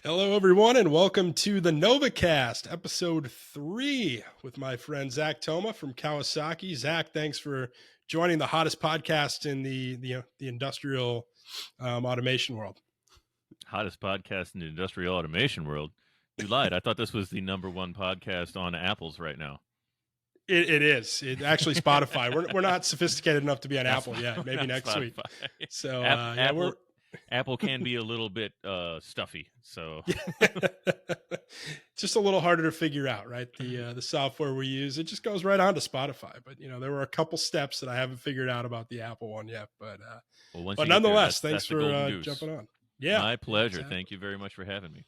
Hello, everyone, and welcome to the NOVAcast, episode 3, with my friend Zach Thoma from Kawasaki. Zach, thanks for joining the hottest podcast in the industrial automation world. Hottest podcast in the industrial automation world? You lied. I thought this was the number one podcast on Apple's right now. It is. It actually Spotify. We're not sophisticated enough to be on Apple yet. Maybe next Spotify. week. So Apple can be a little bit stuffy, so just a little harder to figure out, right? The software we use, it just goes right on to Spotify. But there were a couple steps that I haven't figured out about the Apple one yet. But nonetheless, thanks for jumping on. Yeah, my pleasure. Exactly. Thank you very much for having me.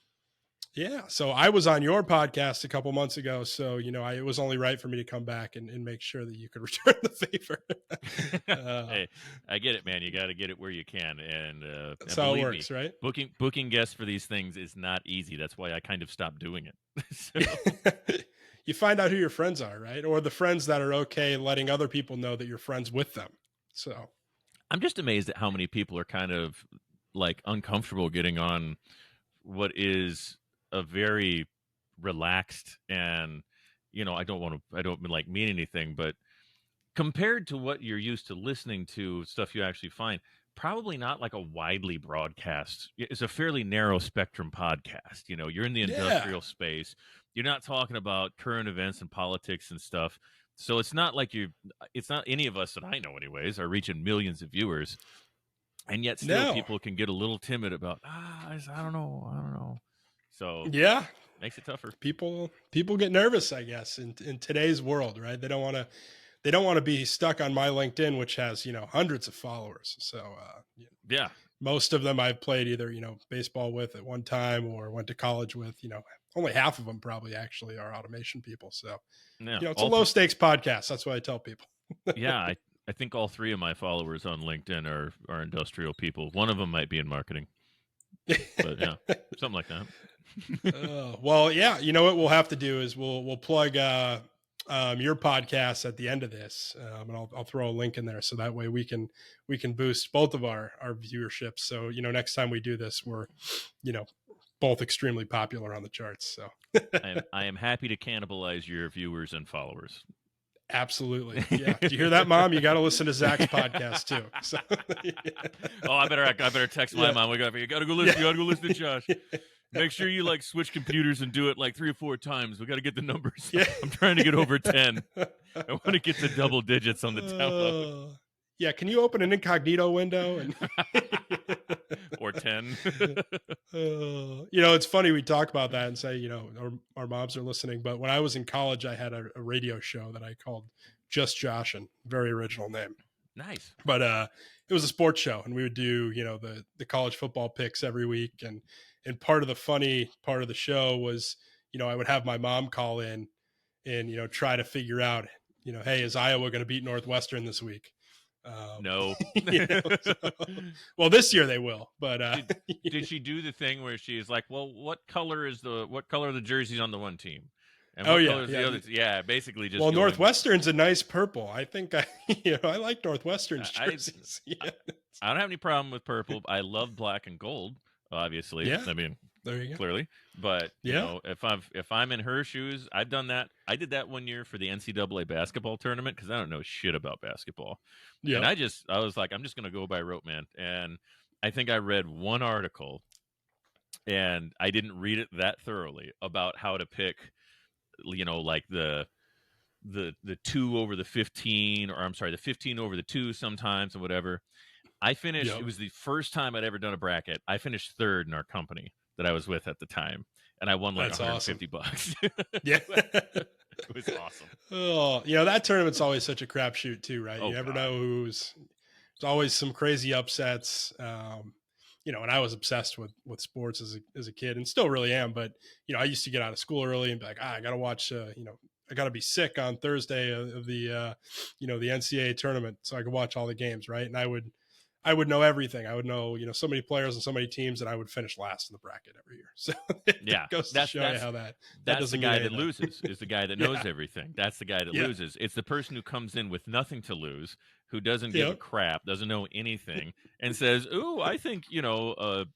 Yeah, so I was on your podcast a couple months ago, so it was only right for me to come back and make sure that you could return the favor. Hey, I get it, man. You got to get it where you can, and that's how it works, right? Booking guests for these things is not easy. That's why I kind of stopped doing it. You find out who your friends are, right? Or the friends that are okay letting other people know that you're friends with them. So I'm just amazed at how many people are kind of like uncomfortable getting on what is a very relaxed and, I don't like mean anything, but compared to what you're used to listening to, stuff you actually find, probably not like a widely broadcast. It's a fairly narrow spectrum podcast. You're in the industrial space. You're not talking about current events and politics and stuff. So it's not like it's not any of us that I know anyways are reaching millions of viewers. And yet still people can get a little timid about, I don't know. So yeah, makes it tougher. People get nervous, I guess, in today's world, right? They don't want to be stuck on my LinkedIn, which has, hundreds of followers. So yeah, most of them I've played either, baseball with at one time or went to college with, only half of them probably actually are automation people. So, it's a low stakes podcast. That's what I tell people. Yeah. I think all 3 of my followers on LinkedIn are industrial people. One of them might be in marketing, but yeah, something like that. Well, yeah, what we'll have to do is we'll plug your podcast at the end of this, and I'll throw a link in there so that way we can boost both of our viewership. So next time we do this, we're both extremely popular on the charts. So I am happy to cannibalize your viewers and followers. Absolutely. Yeah. Did you hear that, Mom? You got to listen to Zach's podcast too. So, yeah. Oh, I better text my mom. You got to go listen. You got to go listen to Josh. Make sure you switch computers and do it 3 or 4 times. We got to get the numbers. Yeah. I'm trying to get over 10. I want to get to double digits on the download. Yeah. Can you open an incognito window or 10? It's funny we talk about that and say, our moms are listening. But when I was in college, I had a radio show that I called Just Joshin', very original name. Nice. But it was a sports show, and we would do, the college football picks every week. And part of the funny part of the show was, I would have my mom call in and, try to figure out, hey, is Iowa going to beat Northwestern this week? No. Well, this year they will. But did she do the thing where she's like, well, what color are the jerseys on the one team? And what color is the other? Yeah, basically just. Well, Northwestern's a nice purple. I think I like Northwestern's jerseys. I don't have any problem with purple. I love black and gold. Obviously, yeah. I mean, there you go. Clearly, but if I'm in her shoes, I've done that. I did that one year for the NCAA basketball tournament because I don't know shit about basketball. Yeah, and I was like, I'm just gonna go by rote, man. And I think I read one article, and I didn't read it that thoroughly about how to pick, the 2 over the 15, or I'm sorry, the 15 over the 2 sometimes and whatever. I finished, It was the first time I'd ever done a bracket. I finished 3rd in our company that I was with at the time. And I won $150. Awesome. Yeah. It was awesome. Oh, that tournament's always such a crapshoot too, right? You never know there's always some crazy upsets. And I was obsessed with sports as a kid and still really am. But, I used to get out of school early and be like, I got to watch, I got to be sick on Thursday of the, the NCAA tournament so I could watch all the games. Right. And I would I would know everything. I would know, so many players and so many teams, and I would finish last in the bracket every year. So Yeah, it goes to show you how that that's the doesn't mean guy that anything. loses. Is the guy that knows Yeah. everything. That's the guy that Yeah. loses. It's the person who comes in with nothing to lose, who doesn't give a Yep. crap, doesn't know anything, and says, "Ooh, I think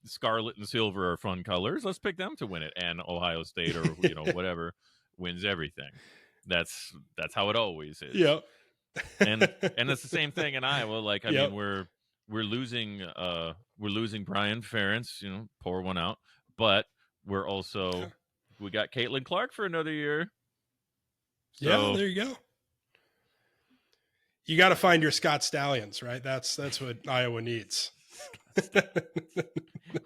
scarlet and silver are fun colors. Let's pick them to win it." And Ohio State or whatever wins everything. That's how it always is. Yep. And it's the same thing in Iowa. Like, I Yep. mean, we're losing Brian Ferentz, pour one out, but we're also we got Caitlin Clark for another year. So, yeah, there you go. You got to find your Scott Stallions, right? That's what Iowa needs.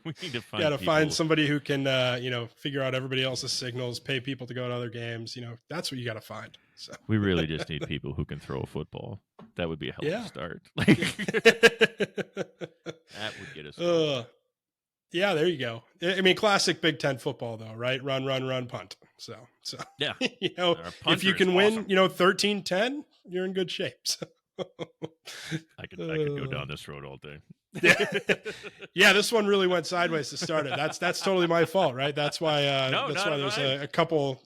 we need to find somebody who can figure out everybody else's signals, pay people to go to other games. That's what you got to find. So we really just need people who can throw a football. That would be a hell of a start. That would get us. Yeah, there you go. I mean, classic Big Ten football, though, right? Run, punt. So yeah, if you can win, 13-10, you're in good shape. So. I could go down this road all day. Yeah, this one really went sideways to start it. That's totally my fault, right? That's why there's a couple,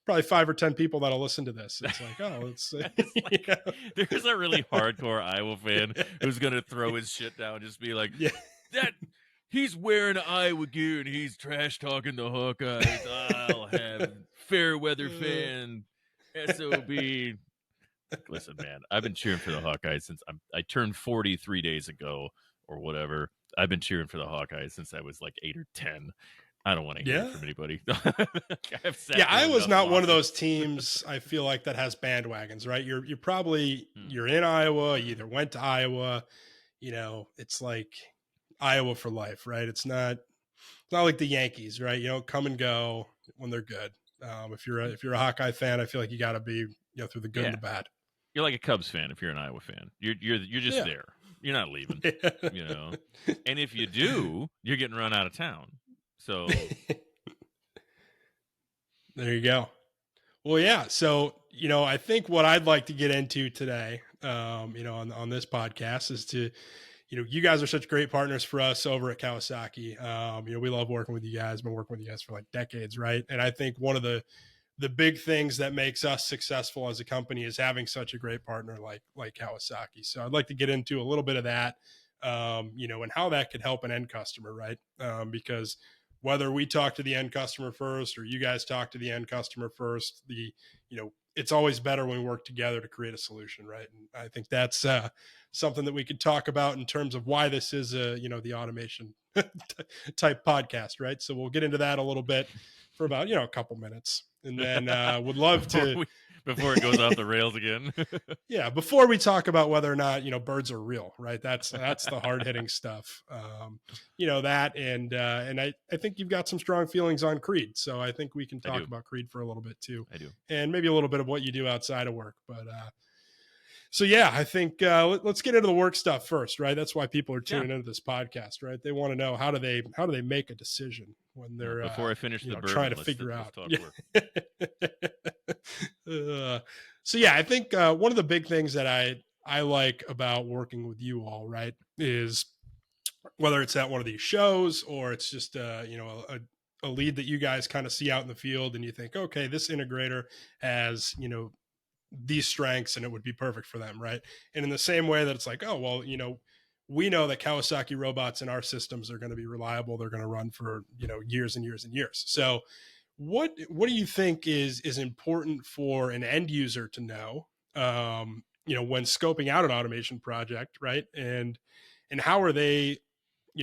probably 5 or 10 people that'll listen to this. It's like, oh, it's there's a really hardcore Iowa fan who's gonna throw his shit down and just be like, that he's wearing Iowa gear and he's trash talking the Hawkeyes. I'll have fair weather fan SOB. Listen, man, I've been cheering for the Hawkeyes since I turned 40 3 days ago or whatever. I've been cheering for the Hawkeyes since I was like 8 or 10. I don't want to hear it from anybody. Iowa's not one of those teams, I feel like, that has bandwagons, right? You're probably you're in Iowa, you either went to Iowa, it's like Iowa for life, right? It's not like the Yankees, right? You don't come and go when they're good. If you're a Hawkeye fan, I feel like you got to be through the good and the bad. You're like a Cubs fan if you're an Iowa fan. You're just there. You're not leaving. And if you do, you're getting run out of town. So there you go. Well, yeah. So I think what I'd like to get into today, on this podcast is to. You guys are such great partners for us over at Kawasaki. We love working with you guys. Been working with you guys for like decades, right? And I think one of the big things that makes us successful as a company is having such a great partner like Kawasaki. So I'd like to get into a little bit of that, and how that could help an end customer, right? Because whether we talk to the end customer first or you guys talk to the end customer first, it's always better when we work together to create a solution, right? And I think that's something that we could talk about in terms of why this is the automation type podcast, right? So we'll get into that a little bit for about a couple minutes, and then would love to before it goes off the rails again. Yeah, before we talk about whether or not birds are real, right? That's the hard hitting stuff. That and I think you've got some strong feelings on Creed, so I think we can talk about Creed for a little bit too. I do, and maybe a little bit of what you do outside of work, but. So yeah, I think let's get into the work stuff first, right? That's why people are tuning into this podcast, right? They want to know how do they make a decision when they're before I finish the bourbon, trying to figure out. So yeah, I think one of the big things that I like about working with you all, right, is whether it's at one of these shows or it's just a lead that you guys kind of see out in the field and you think, okay, this integrator has these strengths and it would be perfect for them, right? And in the same way that it's like, oh well, we know that Kawasaki robots in our systems are going to be reliable, they're going to run for years and years and years. So what do you think is important for an end user to know when scoping out an automation project, right? And how are they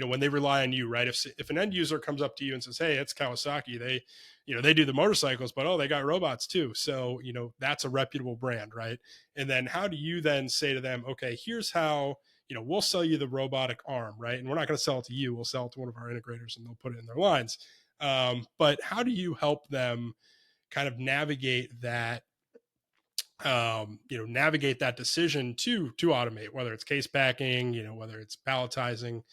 when they rely on you, right? If an end user comes up to you and says, hey, it's Kawasaki, they do the motorcycles, but they got robots too. So, that's a reputable brand, right? And then how do you then say to them, okay, here's how, we'll sell you the robotic arm, right? And we're not going to sell it to you. We'll sell it to one of our integrators and they'll put it in their lines. But how do you help them kind of navigate that, navigate that decision to automate, whether it's case packing, whether it's palletizing,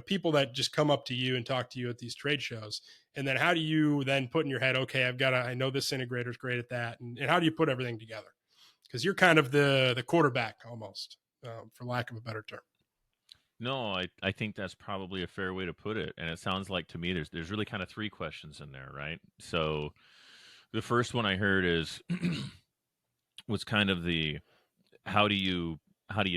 people that just come up to you and talk to you at these trade shows. And then how do you then put in your head, okay, I know this integrator is great at that. And how do you put everything together? Because you're kind of the quarterback almost, for lack of a better term. No, I think that's probably a fair way to put it. And it sounds like to me there's really kind of three questions in there, right? So the first one I heard is was kind of the how do you how do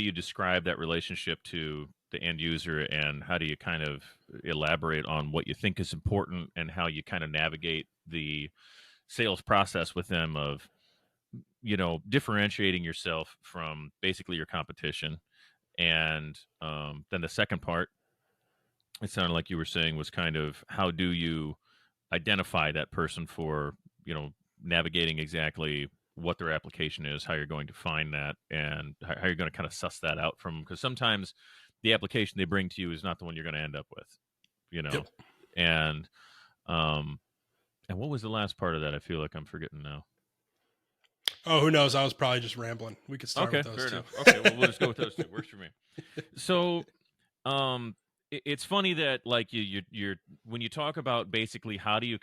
you describe that relationship to the end user, and how do you kind of elaborate on what you think is important and how you kind of navigate the sales process with them of differentiating yourself from basically your competition. And then the second part, it sounded like you were saying, was kind of how do you identify that person for navigating exactly what their application is, how you're going to find that, and how you're going to kind of suss that out from, because sometimes the application they bring to you is not the one you're going to end up with, you know. Yep. And and what was the last part of that? I feel like I'm forgetting now. Oh, who knows? I was probably just rambling. We could start Okay, with those fair two. enough. Okay, well, we'll just go with those two. Works for me. So it's funny that, like, you're when you talk about basically how do you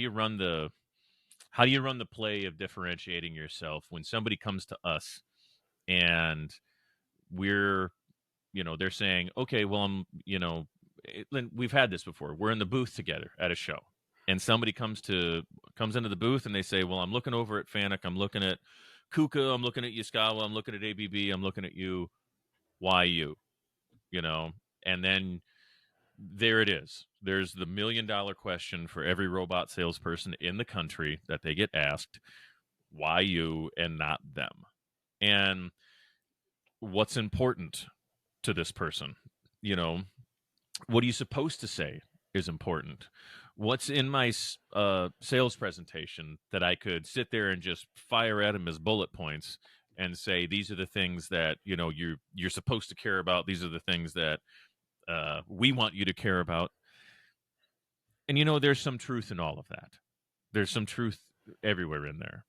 run the play of differentiating yourself when somebody comes to us and we're they're saying, okay, well, we've had this before. We're in the booth together at a show, and somebody comes into the booth and they say, well, I'm looking over at Fanuc, I'm looking at Kuka, I'm looking at Yaskawa, I'm looking at ABB, I'm looking at you. Why you? And then there it is. There's the $1 million question for every robot salesperson in the country that they get asked: why you and not them? And what's important to this person? You know, what are you supposed to say is important? What's in my sales presentation that I could sit there and just fire at them as bullet points and say, these are the things that you're supposed to care about. These are the things that we want you to care about. And there's some truth in all of that. There's some truth everywhere in there.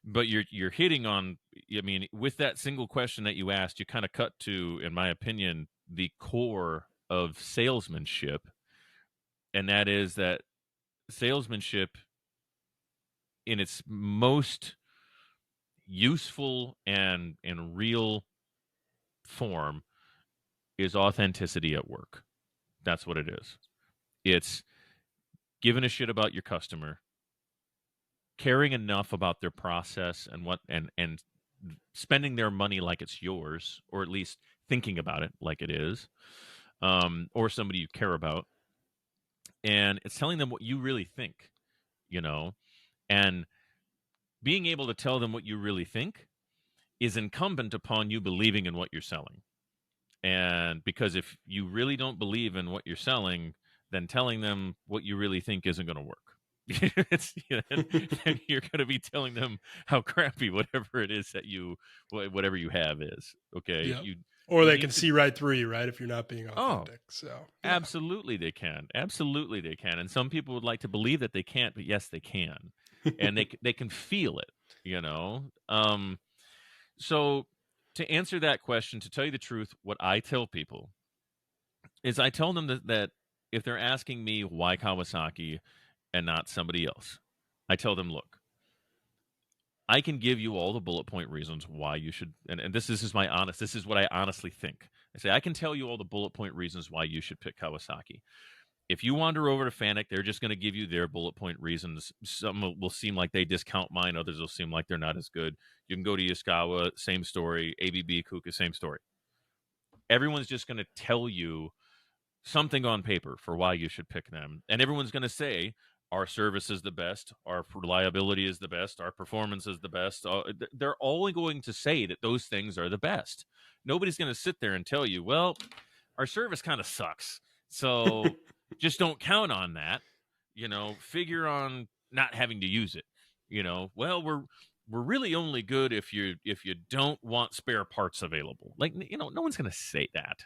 But you're hitting on, I mean, with that single question that you asked, you kind of cut to, in my opinion, the core of salesmanship, and that is that salesmanship in its most useful and real form is authenticity at work. That's what it is. It's giving a shit about your customer, caring enough about their process and what and spending their money like it's yours, or at least thinking about it like it is, or somebody you care about. And it's telling them what you really think, and being able to tell them what you really think is incumbent upon you believing in what you're selling. And because if you really don't believe in what you're selling, then telling them what you really think isn't going to work. And you're going to be telling them how crappy whatever it is that whatever you have is. Okay, Yeah. you Or you they need can to. see right through you, right? If you're not being Oh, authentic. So, yeah. absolutely they can. Absolutely they can. And some people would like to believe that they can't, but yes, they can, and they can feel it. You know. So to answer that question, to tell you the truth, what I tell people is I tell them that if they're asking me why Kawasaki and not somebody else, I tell them, look, I can give you all the bullet point reasons why you should, and this is this is what I honestly think. I say, I can tell you all the bullet point reasons why you should pick Kawasaki. If you wander over to Fanuc, they're just going to give you their bullet point reasons. Some will seem like they discount mine, others will seem like they're not as good. You can go to Yaskawa, same story. ABB, Kuka, same story. Everyone's just going to tell you something on paper for why you should pick them. And everyone's going to say, our service is the best, our reliability is the best, our performance is the best. They're all going to say that those things are the best. Nobody's going to sit there and tell you, well, our service kind of sucks. So just don't count on that. Figure on not having to use it. Well, we're really only good if you don't want spare parts available. Like, no one's going to say that.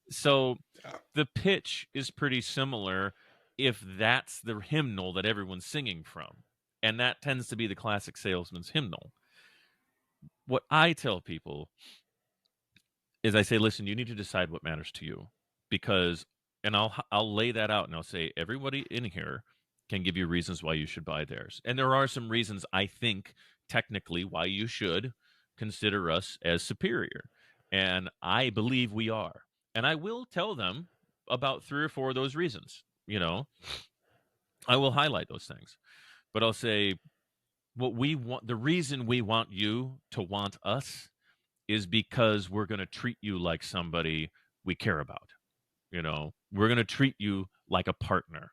So Yeah. the pitch is pretty similar if that's the hymnal that everyone's singing from. And that tends to be the classic salesman's hymnal. What I tell people is I say, listen, you need to decide what matters to you, because, and I'll lay that out and I'll say, everybody in here can give you reasons why you should buy theirs. And there are some reasons I think technically why you should consider us as superior. And I believe we are. And I will tell them about 3 or 4 of those reasons. I will highlight those things. But I'll say, what we want, the reason we want you to want us is because we're going to treat you like somebody we care about. We're going to treat you like a partner.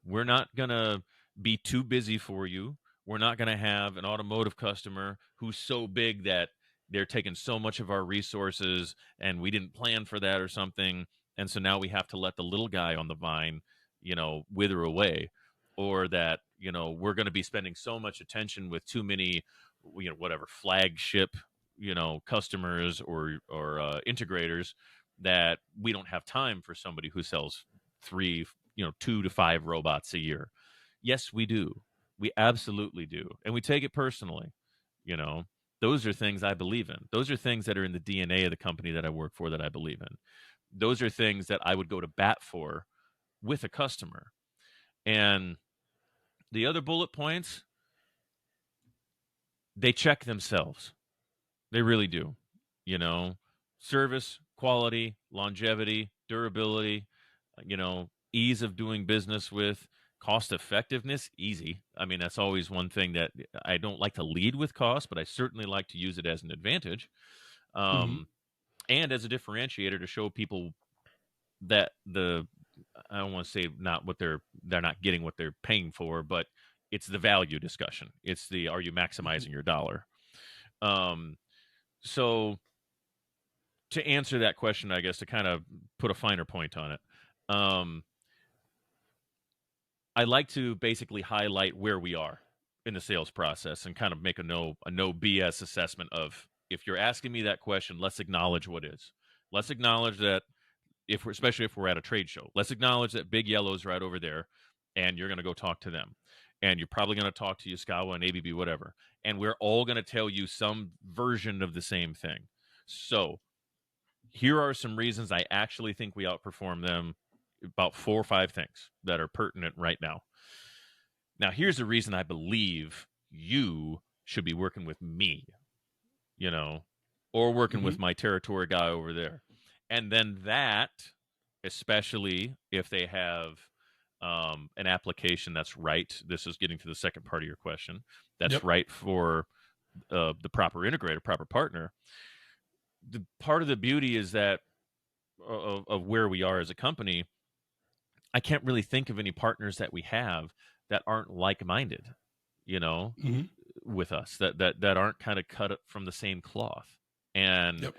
We're not going to be too busy for you. We're not going to have an automotive customer who's so big that they're taking so much of our resources and we didn't plan for that or something. And so now we have to let the little guy on the vine, wither away. Or that, we're going to be spending so much attention with too many, whatever flagship, customers or integrators, that we don't have time for somebody who sells 2 to 5 robots a year. Yes, we do. We absolutely do. And we take it personally. You know, those are things I believe in. Those are things that are in the DNA of the company that I work for that I believe in. Those are things that I would go to bat for with a customer. And the other bullet points, they check themselves. They really do. Service, quality, longevity, durability, ease of doing business with, cost effectiveness, easy. I mean, that's always one thing that I don't like to lead with cost, but I certainly like to use it as an advantage. Mm-hmm. And as a differentiator to show people that I don't want to say not what they're not getting what they're paying for, but it's the value discussion. It's the, are you maximizing your dollar? So to answer that question, I guess, to kind of put a finer point on it, I like to basically highlight where we are in the sales process and kind of make a no BS assessment of, if you're asking me that question, let's acknowledge what is. Let's acknowledge that especially if we're at a trade show, let's acknowledge that Big Yellow's right over there, and you're going to go talk to them. And you're probably going to talk to Yaskawa and ABB, whatever. And we're all going to tell you some version of the same thing. So here are some reasons I actually think we outperform them, about 4 or 5 things that are pertinent right now. Now, here's the reason I believe you should be working with me, or working with my territory guy over there. And then that, especially if they have an application that's right, this is getting to the second part of your question, that's right for the proper integrator, proper partner. The part of the beauty is that of where we are as a company, I can't really think of any partners that we have that aren't like-minded, with us, that aren't kind of cut from the same cloth. And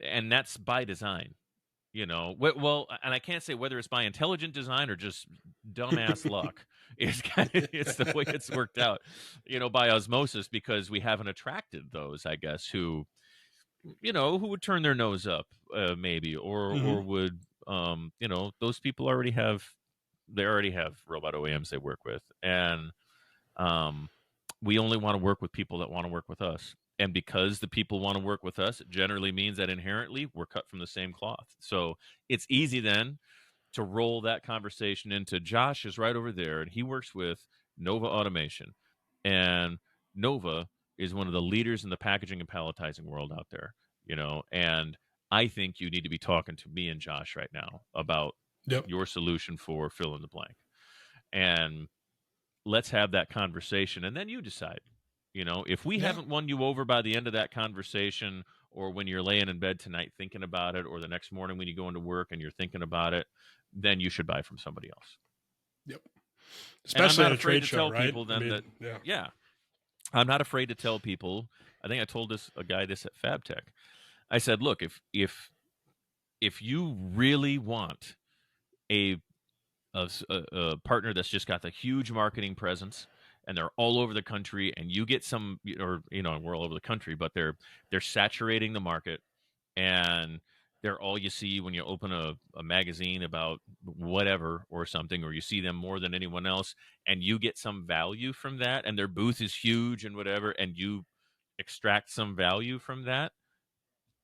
and that's by design, well, and I can't say whether it's by intelligent design or just dumbass luck. It's the way it's worked out, by osmosis, because we haven't attracted those, I guess, who would turn their nose up, maybe, or would, those people already have robot OEMs they work with. And we only want to work with people that want to work with us. And because the people want to work with us, it generally means that inherently we're cut from the same cloth. So it's easy then to roll that conversation into, Josh is right over there and he works with Nova Automation. And Nova is one of the leaders in the packaging and palletizing world out there, and I think you need to be talking to me and Josh right now about your solution for fill in the blank. And let's have that conversation, and then you decide. If we haven't won you over by the end of that conversation, or when you're laying in bed tonight thinking about it, or the next morning when you go into work and you're thinking about it, then you should buy from somebody else. Yep. Especially at a trade show, tell right? People then I'm not afraid to tell people. I think I told a guy this at FabTech. I said, look, if you really want a partner that's just got the huge marketing presence and they're all over the country, and you get some, or we're all over the country, but they're saturating the market, and they're all you see when you open a magazine about whatever or something, or you see them more than anyone else, and you get some value from that, and their booth is huge and whatever, and you extract some value from that,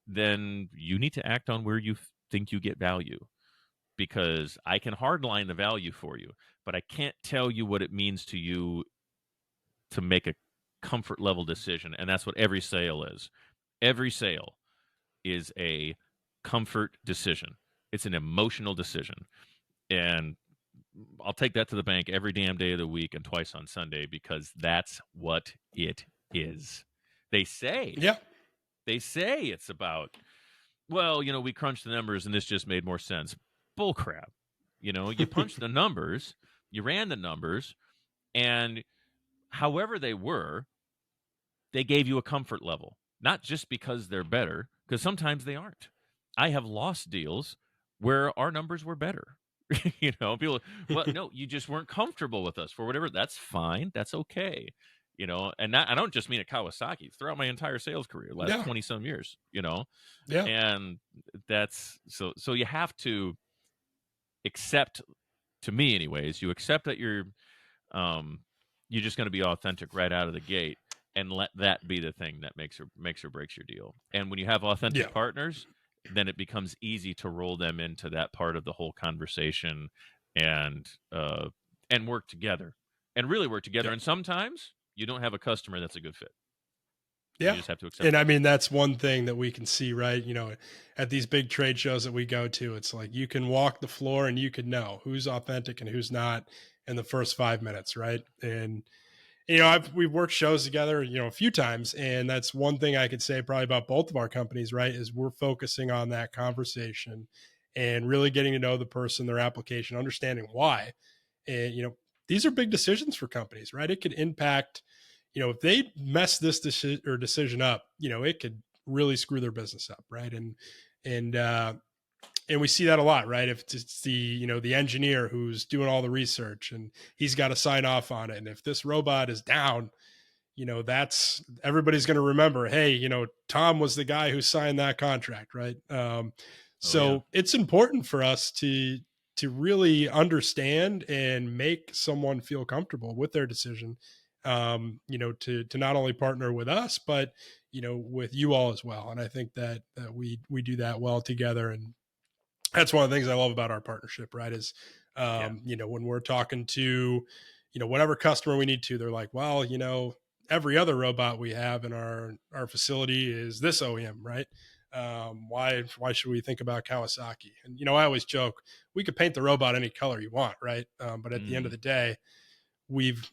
then you need to act on where you think you get value. Because I can hardline the value for you, but I can't tell you what it means to you to make a comfort level decision. And that's what every sale is. Every sale is a comfort decision. It's an emotional decision. And I'll take that to the bank every damn day of the week and twice on Sunday, because that's what it is. They say Yeah. it's about, well, we crunched the numbers and this just made more sense. Bull crap. You punched the numbers, you ran the numbers, and however they were, they gave you a comfort level. Not just because they're better, because sometimes they aren't. I have lost deals where our numbers were better. People, well, no, you just weren't comfortable with us for whatever. That's fine. That's okay. And I don't just mean at Kawasaki. Throughout my entire sales career, last Yeah. 20 some years, Yeah. and that's so you have to accept, to me anyways, you accept that you're just going to be authentic right out of the gate, and let that be the thing that makes or breaks your deal. And when you have authentic Yeah. partners, then it becomes easy to roll them into that part of the whole conversation, and work together, and really work together. Yeah. And sometimes you don't have a customer that's a good fit. Yeah. You just have to accept And that. I mean, that's one thing that we can see, right? At these big trade shows that we go to, it's like you can walk the floor and you can know who's authentic and who's not in the first 5 minutes, right? And we've worked shows together, a few times, and that's one thing I could say probably about both of our companies, right? Is we're focusing on that conversation and really getting to know the person, their application, understanding why. And these are big decisions for companies, right? It could impact, if they mess this decision up, it could really screw their business up, right? And we see that a lot, right? If it's the engineer who's doing all the research and he's got to sign off on it, and if this robot is down, that's everybody's going to remember, hey, Tom was the guy who signed that contract, right? Oh yeah. So it's important for us to really understand and make someone feel comfortable with their decision, to not only partner with us, but with you all as well. And I think that we do that well together. And that's one of the things I love about our partnership, right? Is, Yeah. when we're talking to, whatever customer we need to, they're like, well, every other robot we have in our facility is this OEM, right? Why should we think about Kawasaki? And, I always joke, we could paint the robot any color you want, right? But at the end of Mm. the day, we've,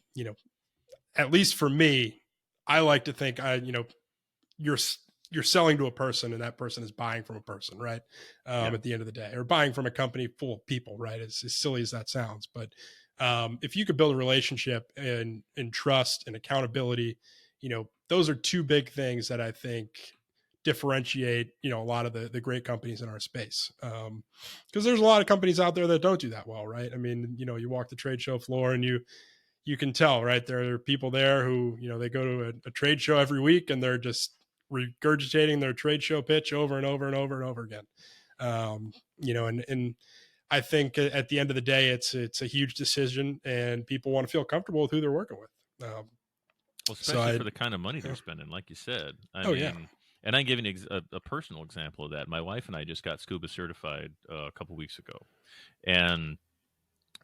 at least for me, I like to think you're you're selling to a person and that person is buying from a person, right? Yeah. At the end of the day, or buying from a company full of people, right? As silly as that sounds, but if you could build a relationship and trust and accountability, those are two big things that I think differentiate a lot of the great companies in our space, because there's a lot of companies out there that don't do that well, right? I mean, you walk the trade show floor and you can tell, right? There are people there who, they go to a trade show every week and they're just regurgitating their trade show pitch over and over and over and over again. And I think at the end of the day, it's a huge decision and people want to feel comfortable with who they're working with. Well, So especially for the kind of money they're spending, like you said. I oh yeah. mean, and I can give you a personal example of that. My wife and I just got scuba certified a couple weeks ago, and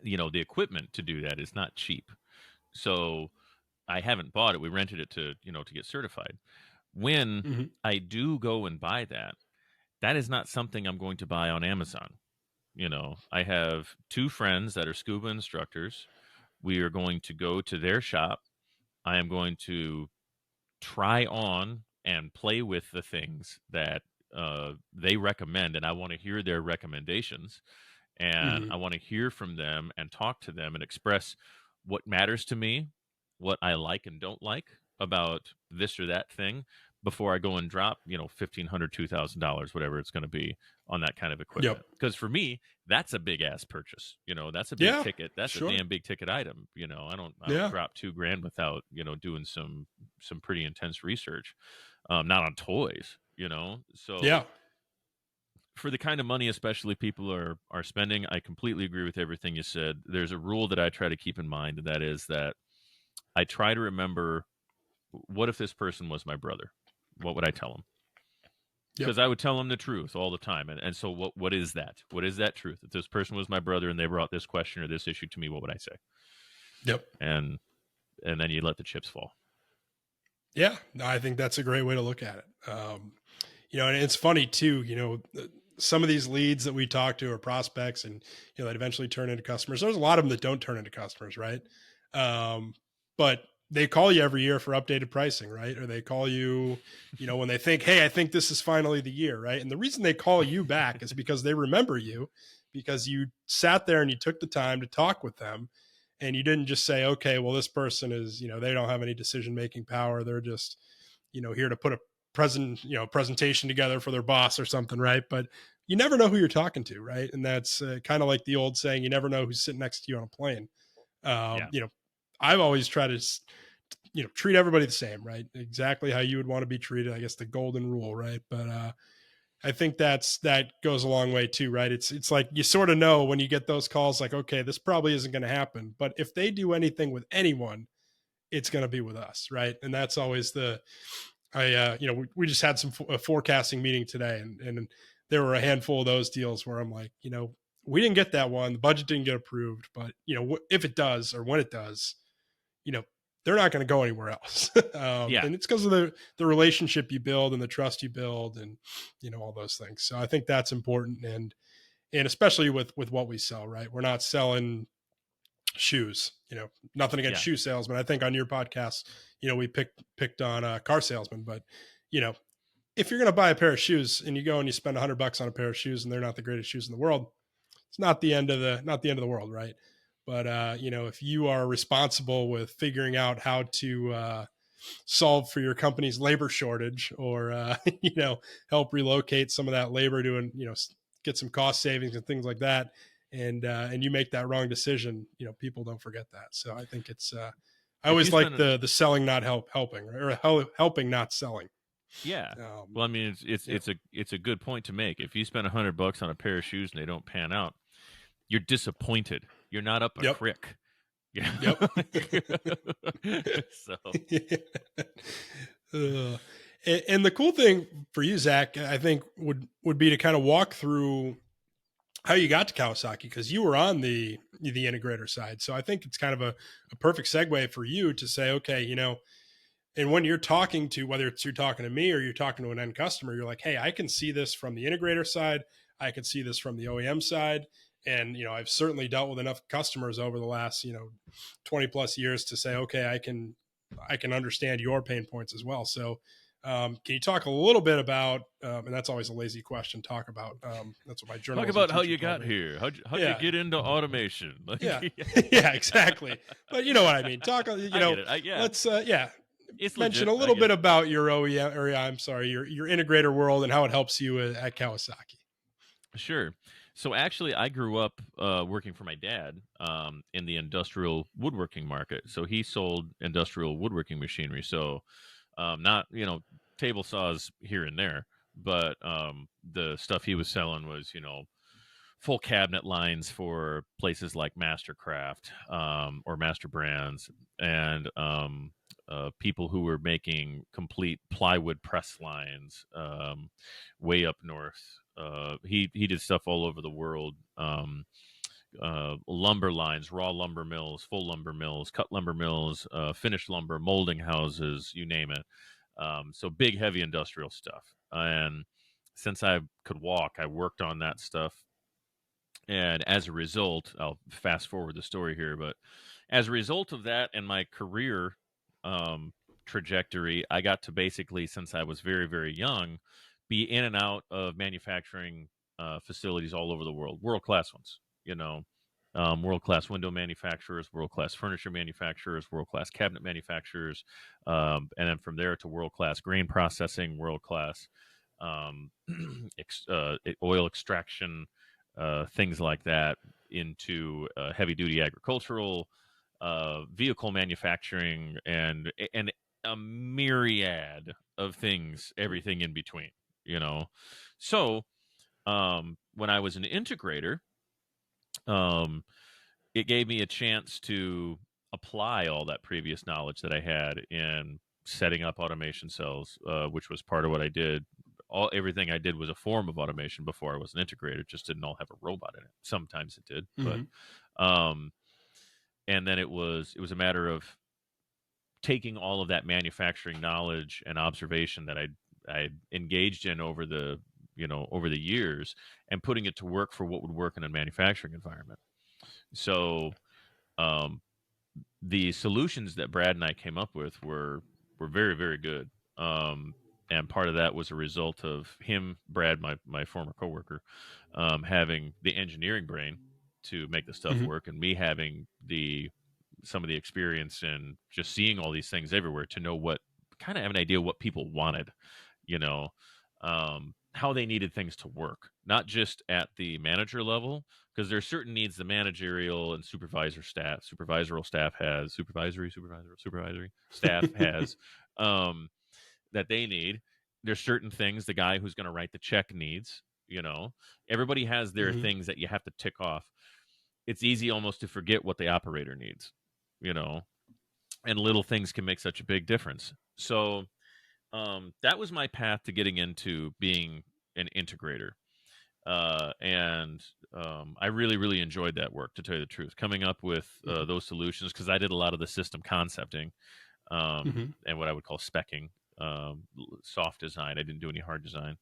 the equipment to do that is not cheap. So I haven't bought it. We rented it to get certified. When Mm-hmm. I do go and buy that, that is not something I'm going to buy on Amazon. I have two friends that are scuba instructors. We are going to go to their shop. I am going to try on and play with the things that they recommend, and I want to hear their recommendations, and Mm-hmm. I want to hear from them and talk to them and express what matters to me, what I like and don't like about this or that thing, before I go and drop, $1,500, $2,000, whatever it's going to be, on that kind of Yep. equipment. Because for me, that's a big ass purchase. That's a big Yeah. ticket. That's a Sure. damn big ticket item. I don't Yeah. drop $2,000 without doing some pretty intense research. Not on toys. So Yeah. for the kind of money, especially people are spending, I completely agree with everything you said. There's a rule that I try to keep in mind, and that is that I try to remember, what if this person was my brother? What would I tell him? Yep. Because I would tell him the truth all the time. And so what is that? What is that truth? If this person was my brother and they brought this question or this issue to me, what would I say? Yep. And then you let the chips fall. Yeah. No, I think that's a great way to look at it. And it's funny too, some of these leads that we talk to are prospects, and that eventually turn into customers. There's a lot of them that don't turn into customers, right? But they call you every year for updated pricing, right? Or they call you, when they think, hey, I think this is finally the year, right? And the reason they call you back is because they remember you, because you sat there and you took the time to talk with them, and you didn't just say, okay, well, this person is, they don't have any decision making power. They're just, here to put a presentation together for their boss or something, right? But you never know who you're talking to, right? And that's kind of like the old saying, you never know who's sitting next to you on a plane. Yeah. I've always tried to treat everybody the same, right? Exactly how you would want to be treated. I guess the golden rule, right? But I think that goes a long way too, right? It's like you sort of know when you get those calls, like, okay, this probably isn't going to happen, but if they do anything with anyone, it's going to be with us, right? And that's always we just had a forecasting meeting today, and there were a handful of those deals where I'm like, we didn't get that one, the budget didn't get approved, but if it does, or when it does, they're not going to go anywhere else. Yeah. And it's because of the relationship you build and the trust you build, and all those things. So I think that's important, and especially with what we sell, right? We're not selling shoes, nothing against Yeah. shoe salesmen. I think on your podcast, we picked on car salesmen, but if you're going to buy a pair of shoes and you go and you spend $100 on a pair of shoes and they're not the greatest shoes in the world, it's not the end of the world, right? But if you are responsible with figuring out how to solve for your company's labor shortage, or help relocate some of that labor to, and get some cost savings and things like that, and you make that wrong decision, people don't forget that. So I think it's I If you always like spend the selling not helping, or helping not selling. Yeah. Well, I mean, it's a good point to make. If you spend $100 on a pair of shoes and they don't pan out, you're disappointed. You're not up a Yep. crick. Yeah. Yep. So. And the cool thing for you, Zach, I think would be to kind of walk through how you got to Kawasaki, because you were on the integrator side. So I think it's kind of a perfect segue for you to say, okay, and when you're talking to, whether it's you're talking to me or you're talking to an end customer, you're like, hey, I can see this from the integrator side. I can see this from the OEM side. And, I've certainly dealt with enough customers over the last, 20 plus years to say, okay, I can understand your pain points as well. So can you talk a little bit about, and that's always a lazy question, talk about, that's what my journalism Talk about how teacher you told got me. here. How'd you get into automation? Yeah. Yeah, exactly. But you know what I mean? Talk, I get it. Yeah. let's, It's mention legit. a little bit about your OEM, or I'm sorry, your integrator world, and how it helps you at Kawasaki. Sure. So actually, I grew up working for my dad in the industrial woodworking market. So he sold industrial woodworking machinery. So not table saws here and there, but the stuff he was selling was full cabinet lines for places like Mastercraft or Master Brands, and people who were making complete plywood press lines way up north. He did stuff all over the world. Lumber lines, raw lumber mills, full lumber mills, cut lumber mills, finished lumber, molding houses, you name it. So big, heavy industrial stuff. And since I could walk, I worked on that stuff. And as a result, I'll fast forward the story here, but as a result of that and my career trajectory, I got to basically, since I was very, very young, be in and out of manufacturing facilities all over the world, world-class ones, world-class window manufacturers, world-class furniture manufacturers, world-class cabinet manufacturers, and then from there to world-class grain processing, world-class oil extraction, things like that, into heavy-duty agricultural, vehicle manufacturing, and a myriad of things, everything in between. So when I was an integrator, it gave me a chance to apply all that previous knowledge that I had in setting up automation cells, which was part of what I did. Everything I did was a form of automation before I was an integrator. It just didn't all have a robot in it. Sometimes it did, Mm-hmm. but and then it was a matter of taking all of that manufacturing knowledge and observation that I engaged in over the over the years, and putting it to work for what would work in a manufacturing environment. So um, the solutions that Brad and I came up with were very, very good. And part of that was a result of him, Brad, my former coworker, having the engineering brain to make the stuff Mhm. work, and me having some of the experience and just seeing all these things everywhere to know what kind of have an idea what people wanted, you know, how they needed things to work, not just at the manager level, because there's certain needs the managerial and supervisory staff has, um, that they need. There's certain things the guy who's going to write the check needs. Everybody has their Mhm. things that you have to tick off. It's easy almost to forget what the operator needs, you know, and little things can make such a big difference. So that was my path to getting into being an integrator. And I really, really enjoyed that work, to tell you the truth, coming up with Mhm. those solutions, because I did a lot of the system concepting, Mhm. and what I would call specking, soft design. I didn't do any hard design.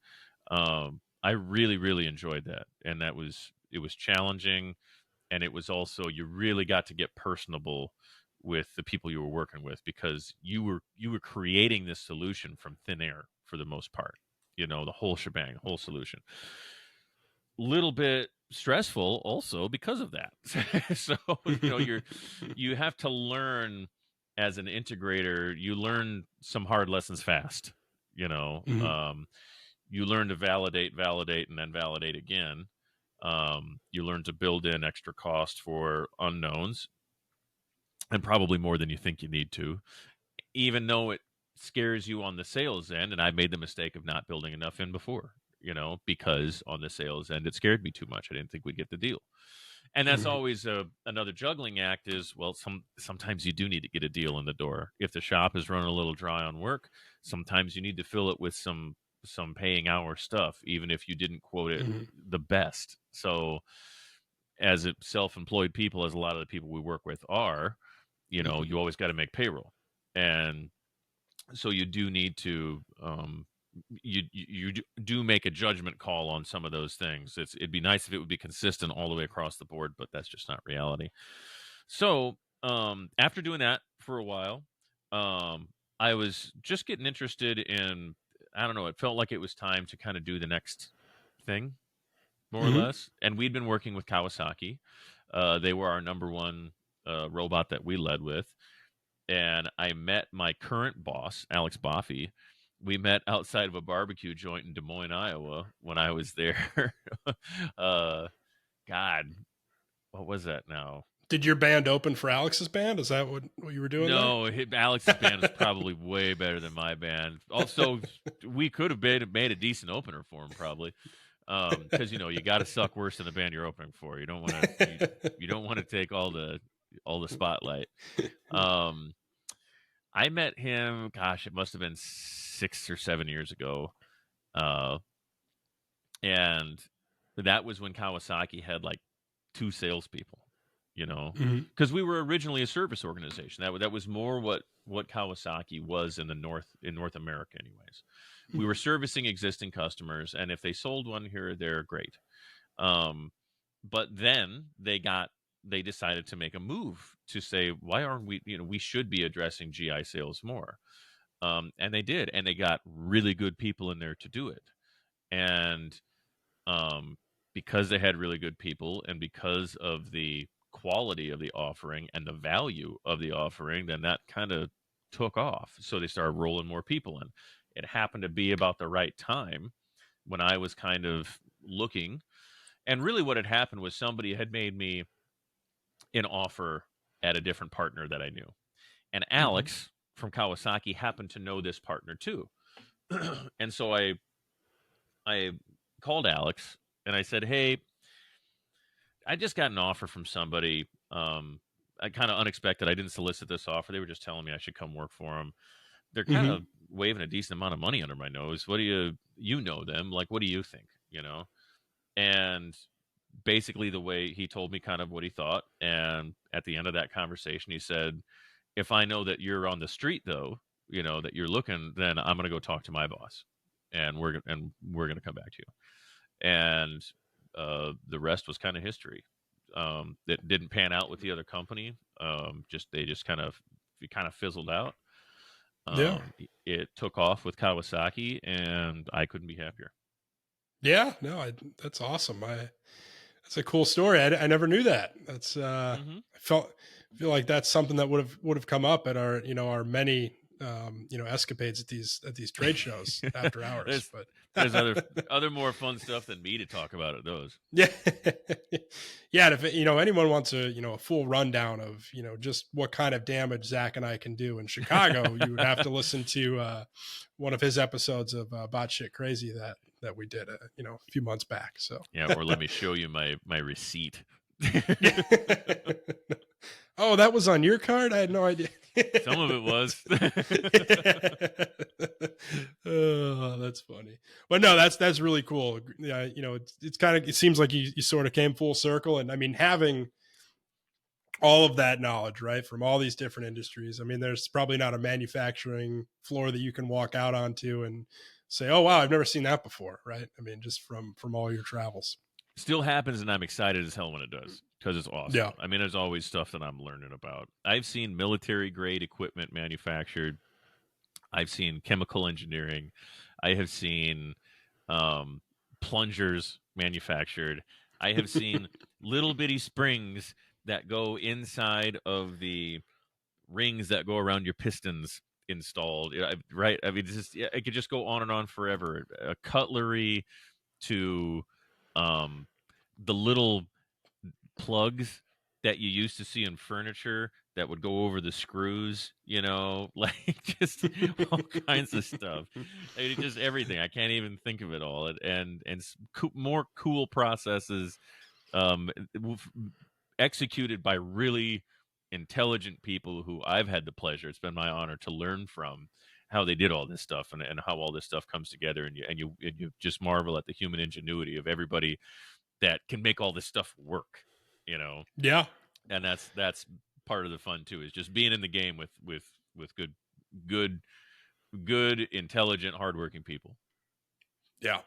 I really, really enjoyed that, and it was challenging, and it was also, you really got to get personable with the people you were working with, because you were creating this solution from thin air for the most part. The whole shebang, the whole solution. Little bit stressful also because of that. So you have to learn, as an integrator, you learn some hard lessons fast. you know Mhm. um, you learn to validate, and then validate again. You learn to build in extra cost for unknowns, and probably more than you think you need to, even though it scares you on the sales end. And I made the mistake of not building enough in before, because on the sales end, it scared me too much. I didn't think we'd get the deal. And that's Mhm. always another juggling act is, well, sometimes you do need to get a deal in the door. If the shop is running a little dry on work, sometimes you need to fill it with some paying hour stuff, even if you didn't quote it Mhm. the best. So as self-employed people, as a lot of the people we work with are, Mhm. you always got to make payroll. And so you do need to, do make a judgment call on some of those things. It'd be nice if it would be consistent all the way across the board, but that's just not reality. So after doing that for a while, I was just getting interested in, I don't know, it felt like it was time to kind of do the next thing, more or Mhm. less. And we'd been working with Kawasaki. They were our number one robot that we led with. And I met my current boss, Alex Boffey. We met outside of a barbecue joint in Des Moines, Iowa, when I was there. uh, God, what was that now? Did your band open for Alex's band? Is that what you were doing there? No, Alex's band is probably way better than my band. Also, we could have made a decent opener for him, probably, because you got to suck worse than the band you're opening for. You don't want to take all the spotlight. Um, I met him, gosh, it must have been 6 or 7 years ago. Uh, and that was when Kawasaki had like two salespeople, you know, Mhm. because we were originally a service organization. That was more what Kawasaki was in North America, anyways. We were Mhm. servicing existing customers, and if they sold one here or there, great. Um, but then they decided to make a move to say, why aren't we? We should be addressing GI sales more. And they did, and they got really good people in there to do it. And um, because they had really good people, and because of the quality of the offering and the value of the offering, then that kind of took off. So they started rolling more people in. It happened to be about the right time when I was kind of looking. And really, what had happened was somebody had made me an offer at a different partner that I knew. And Mhm. Alex from Kawasaki happened to know this partner too. And so I called Alex and I said, "Hey, I just got an offer from somebody. I kind of unexpected. I didn't solicit this offer. They were just telling me I should come work for them. They're kind Mhm. of waving a decent amount of money under my nose. What do you know them? Like, what do you think? And basically the way he told me kind of what he thought. And at the end of that conversation, he said, if I know that you're on the street, though, that you're looking, then I'm going to go talk to my boss. and we're gonna come back to you. And the rest was kind of history. It didn't pan out with the other company. They just kind of fizzled out. Yeah. It took off with Kawasaki, and I couldn't be happier. Yeah. No, that's awesome. That's a cool story. I never knew that. That's Mm-hmm. I feel like that's something that would have come up at our our many escapades at these trade shows after hours. There's But other more fun stuff than me to talk about at those. yeah, yeah. And if anyone wants a full rundown of just what kind of damage Zach and I can do in Chicago, you would have to listen to one of his episodes of Bot Shit Crazy that we did a few months back. So Yeah, or let me show you my receipt. Oh, that was on your card? I had no idea. Some of it was. Oh, that's funny. But no, that's really cool. Yeah, it's kind of, it seems like you sort of came full circle. And I mean, having all of that knowledge, right, from all these different industries. I mean, there's probably not a manufacturing floor that you can walk out onto and say, "Oh, wow, I've never seen that before," right? I mean, just from all your travels. Still happens, and I'm excited as hell when it does because it's awesome. Yeah. I mean, there's always stuff that I'm learning about. I've seen military grade equipment manufactured. I've seen chemical engineering. I have seen plungers manufactured. I have seen little bitty springs that go inside of the rings that go around your pistons installed. Right? I mean, it could just go on and on forever. Cutlery to the little plugs that you used to see in furniture that would go over the screws, like just all kinds of stuff. I mean, just everything. I can't even think of it all. And more cool processes um, executed by really intelligent people who I've had the pleasure. It's been my honor to learn from how they did all this stuff and how all this stuff comes together. And you just marvel at the human ingenuity of everybody that can make all this stuff work, Yeah. and that's part of the fun too, is just being in the game with good, intelligent, hardworking people. Yeah,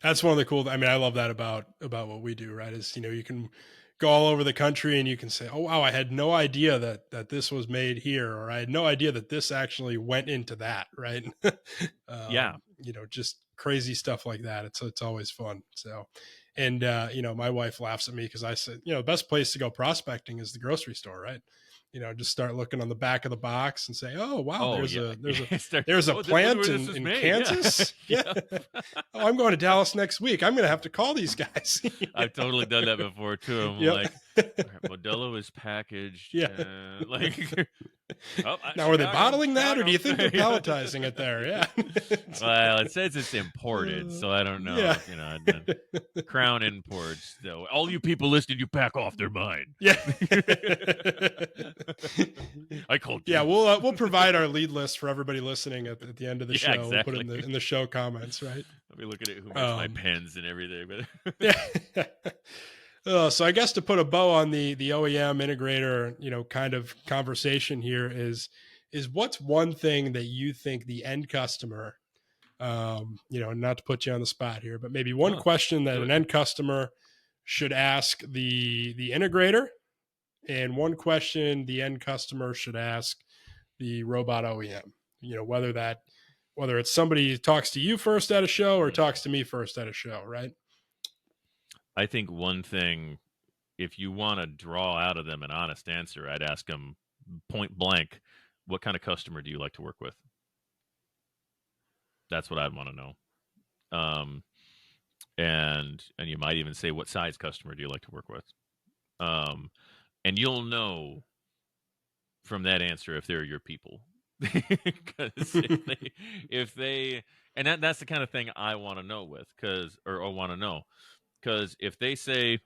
that's one of the cool. I mean, I love that about what we do. Right, is you can go all over the country and you can say, "Oh wow, I had no idea that this was made here," or "I had no idea that this actually went into that." Right? Yeah, just crazy stuff like that. It's always fun. So, and my wife laughs at me because I said, the best place to go prospecting is the grocery store, right? Just start looking on the back of the box and say, "Oh wow, oh there's yeah, a look plant where this is in made. Kansas." Yeah. Oh, I'm going to Dallas next week. I'm going to have to call these guys. I've totally done that before too. I'm Yep. like, all right, Modelo is packaged, Yeah. like Now, are they Chicago, bottling that, or do you think they're Yeah. palletizing it there? Yeah. Well, it says it's imported, so I don't know. Yeah. Crown imports. So all you people listening, you back off their mind. Yeah. I called. Yeah, we'll provide our lead list for everybody listening at the end of the show. Exactly. We'll put it in the show comments, right? I'll be looking at who makes my pens and everything. But yeah. So I guess to put a bow on the OEM integrator, kind of conversation here is what's one thing that you think the end customer, not to put you on the spot here, but maybe one question that an end customer should ask the integrator, and one question the end customer should ask the robot OEM. Whether it's somebody who talks to you first at a show or talks to me first at a show, right? I think one thing, if you want to draw out of them an honest answer, I'd ask them point blank, what kind of customer do you like to work with? That's what I'd want to know. And you might even say, what size customer do you like to work with? And you'll know from that answer if they're your people. Because if they and that's the kind of thing I want to know with, or want to know, because if they say,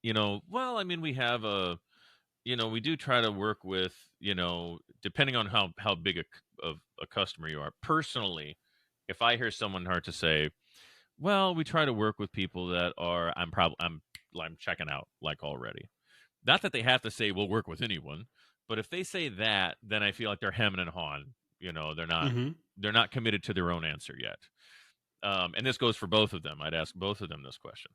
well, I mean, we have we do try to work with, depending on how big of a customer you are. Personally, if I hear someone hard to say, well, we try to work with people that are, I'm checking out like already. Not that they have to say we'll work with anyone, but if they say that, then I feel like they're hemming and hawing. They're not committed to their own answer yet. And this goes for both of them. I'd ask both of them this question.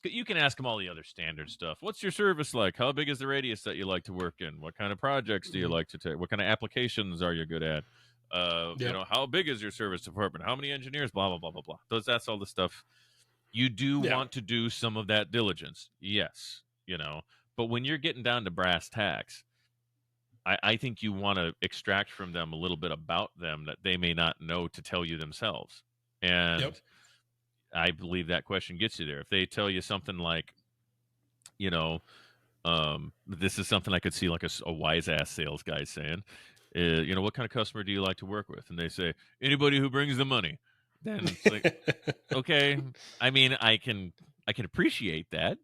You can ask them all the other standard stuff. What's your service like? How big is the radius that you like to work in? What kind of projects do you like to take? What kind of applications are you good at? Yep. How big is your service department? How many engineers? Blah, blah, blah, blah, blah. That's all the stuff. You do Yeah. want to do some of that diligence. Yes. But when you're getting down to brass tacks, I think you want to extract from them a little bit about them that they may not know to tell you themselves. And Yep. I believe that question gets you there. If they tell you something like, this is something I could see like a wise ass sales guy saying, what kind of customer do you like to work with? And they say, anybody who brings the money. Then it's like, okay. I mean, I can appreciate that.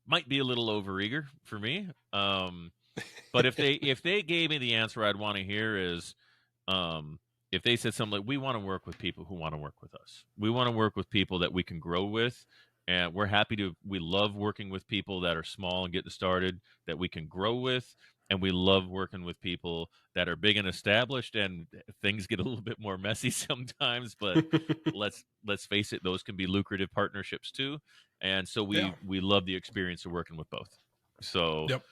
Might be a little overeager for me. But if they gave me the answer I'd want to hear is, if they said something like, we want to work with people who want to work with us. We want to work with people that we can grow with. And we love working with people that are small and getting started, that we can grow with. And we love working with people that are big and established, and things get a little bit more messy sometimes, but let's face it, those can be lucrative partnerships too. And so we love the experience of working with both. So Yep.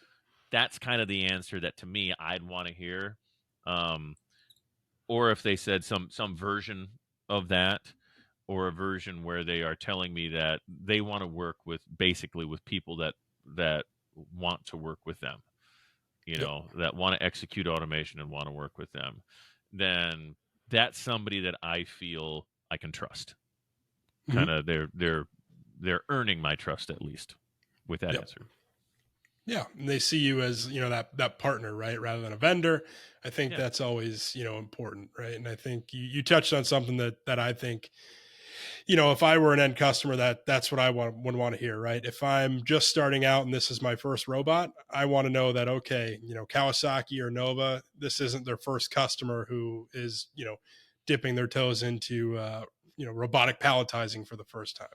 that's kind of the answer that to me I'd want to hear. Or if they said some version of that, or a version where they are telling me that they want to work with people that want to work with them, that want to execute automation and want to work with them, then that's somebody that I feel I can trust. Kind of they're earning my trust, at least, with that answer. Yeah, and they see you as, that partner, right, rather than a vendor. I think that's always, important, right? And I think you touched on something that I think, if I were an end customer, that's what I would want to hear, right? If I'm just starting out and this is my first robot, I want to know that, okay, Kawasaki or Nova, this isn't their first customer who is, dipping their toes into, robotic palletizing for the first time.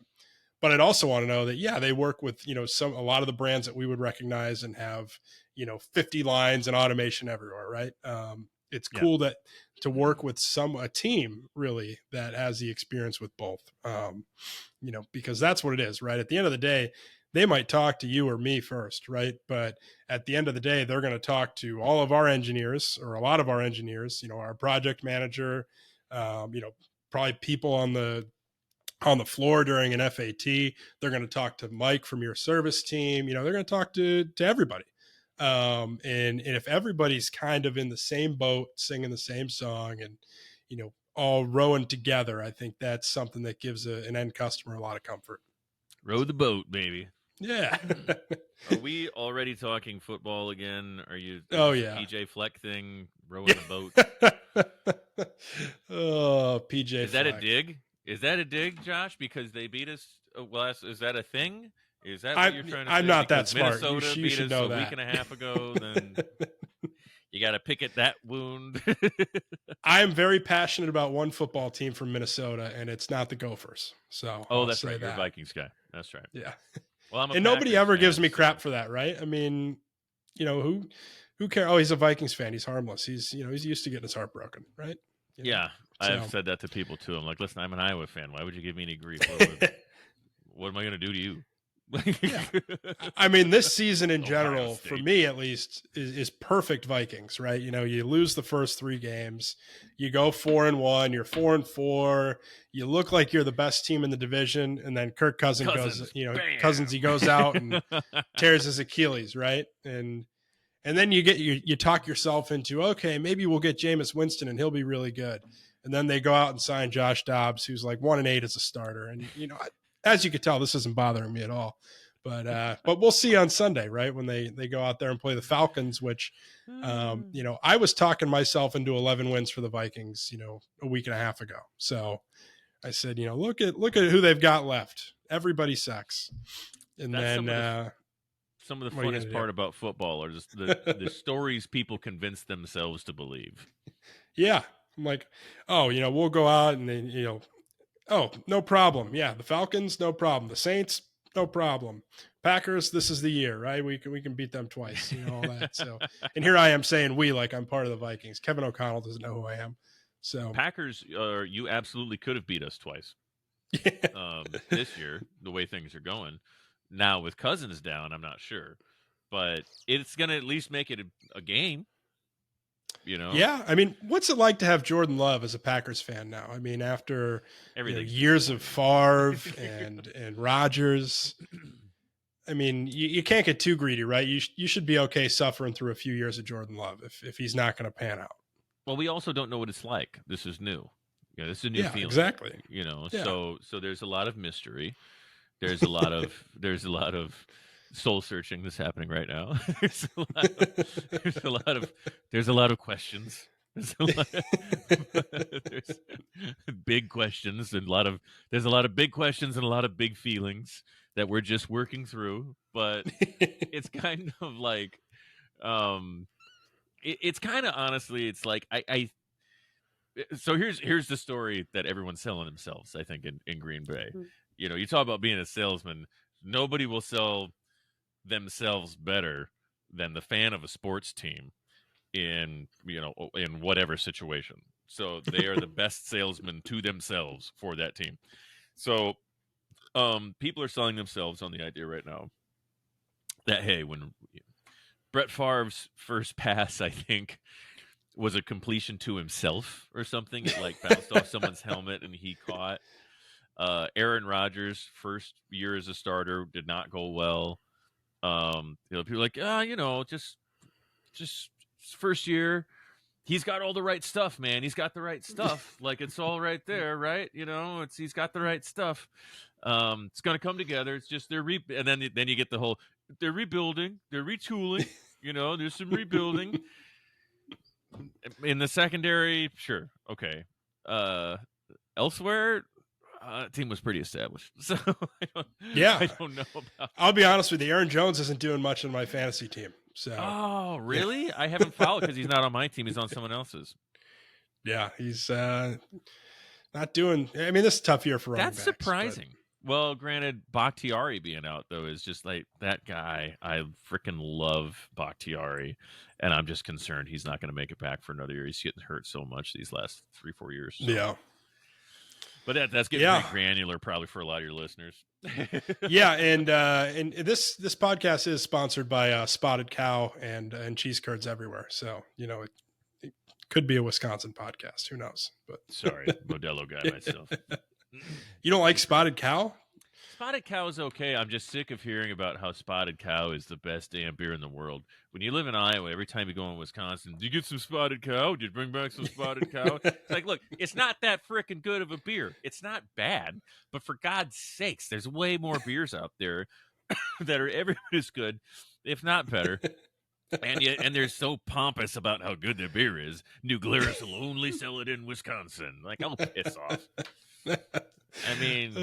But I'd also want to know that, they work with, a lot of the brands that we would recognize and have, 50 lines and automation everywhere, right? It's cool to work with a team really that has the experience with both, because that's what it is, right? At the end of the day, they might talk to you or me first, right? But at the end of the day, they're going to talk to all of our engineers, or a lot of our engineers, our project manager, probably people on the floor during an FAT. They're going to talk to Mike from your service team. They're going to talk to everybody. And if everybody's kind of in the same boat, singing the same song, and, all rowing together, I think that's something that gives an end customer a lot of comfort. Row the boat, baby. Yeah. Are we already talking football again? Are you? PJ Fleck thing, rowing the boat. Oh, PJ. Is that a dig? Is that a dig, Josh? Because they beat us last. Is that a thing? Is that what you're trying to say? I'm not because that smart. Minnesota you beat should us know a that. week and a half ago. Then you got to pick at that wound. I am very passionate about one football team from Minnesota, and it's not the Gophers. So that's right. You're a Vikings guy. That's right. Yeah. Well, I'm a and nobody Packers ever fan, gives me crap for that, right? I mean, who cares? Oh, he's a Vikings fan. He's harmless. He's used to getting his heart broken, right? Yeah. I've said that to people too. I'm like, listen, I'm an Iowa fan. Why would you give me any grief? What am I going to do to you? Yeah. I mean, this season in general, for me at least, is perfect Vikings, right? You lose the first 3 games, you go 4-1, you're 4-4, you look like you're the best team in the division, and then Kirk Cousins goes, he goes out and tears his Achilles, right? And then you talk yourself into, okay, maybe we'll get Jameis Winston and he'll be really good. And then they go out and sign Josh Dobbs, who's like 1-8 as a starter. And, as you could tell, this isn't bothering me at all. But we'll see on Sunday, right, when they go out there and play the Falcons, which, I was talking myself into 11 wins for the Vikings, a week and a half ago. So I said, look at who they've got left. Everybody sucks. And that's then some of the funnest part about football are just the stories people convince themselves to believe. Yeah. I'm like, we'll go out and then, oh, no problem. Yeah, the Falcons, no problem. The Saints, no problem. Packers, this is the year, right? We can beat them twice, all that. So, and here I am saying we like I'm part of the Vikings. Kevin O'Connell doesn't know who I am, So Packers, you absolutely could have beat us twice this year, the way things are going. Now with Cousins down, I'm not sure, but it's going to at least make it a game. Yeah, I mean, what's it like to have Jordan Love as a Packers fan now? I mean, after years of Favre and Rodgers, I mean, you can't get too greedy, right? You should be okay suffering through a few years of Jordan Love if he's not going to pan out. Well, we also don't know what it's like. This is new. This is a new feeling. Exactly. So there's a lot of mystery. There's a lot of soul searching that's happening right now. There's a lot of questions. There's big questions and there's a lot of big questions and a lot of big feelings that we're just working through. But it's kind of like, it's kind of honestly, it's like so here's the story that everyone's selling themselves, I think, in Green Bay. You talk about being a salesman. Nobody will sell themselves better than the fan of a sports team in whatever situation. So they are the best salesmen to themselves for that team. So people are selling themselves on the idea right now that, hey, when Brett Favre's first pass, I think, was a completion to himself or something. It like bounced off someone's helmet and he caught. Aaron Rodgers' first year as a starter did not go well. People are like, just first year. He's got all the right stuff, man. He's got the right stuff. Like, it's all right there, right? He's got the right stuff. It's going to come together. It's just and then you get the whole, they're rebuilding, they're retooling. There's some rebuilding in the secondary. Sure, okay. Elsewhere, team was pretty established, so I don't know about. I'll be honest with you, Aaron Jones isn't doing much in my fantasy team. So. Oh, really? Yeah. I haven't followed because he's not on my team. He's on someone else's. Yeah, he's not doing. I mean, this is a tough year for running backs. That's surprising. Well, granted, Bakhtiari being out though is just like that guy. I freaking love Bakhtiari, and I'm just concerned he's not going to make it back for another year. He's getting hurt so much these last 3-4 years. So. Yeah. But that's getting pretty granular, probably for a lot of your listeners. Yeah, and this podcast is sponsored by Spotted Cow and cheese curds everywhere. So it could be a Wisconsin podcast. Who knows? But sorry, Modelo guy myself. You don't like Spotted Cow? Spotted Cow is okay. I'm just sick of hearing about how Spotted Cow is the best damn beer in the world. When you live in Iowa, every time you go in Wisconsin, do you get some Spotted Cow? Did you bring back some Spotted Cow? It's like, look, it's not that freaking good of a beer. It's not bad, but for God's sakes, there's way more beers out there that are every bit as good, if not better. And they're so pompous about how good their beer is. New Glarus will only sell it in Wisconsin. Like, I'll piss off. I mean,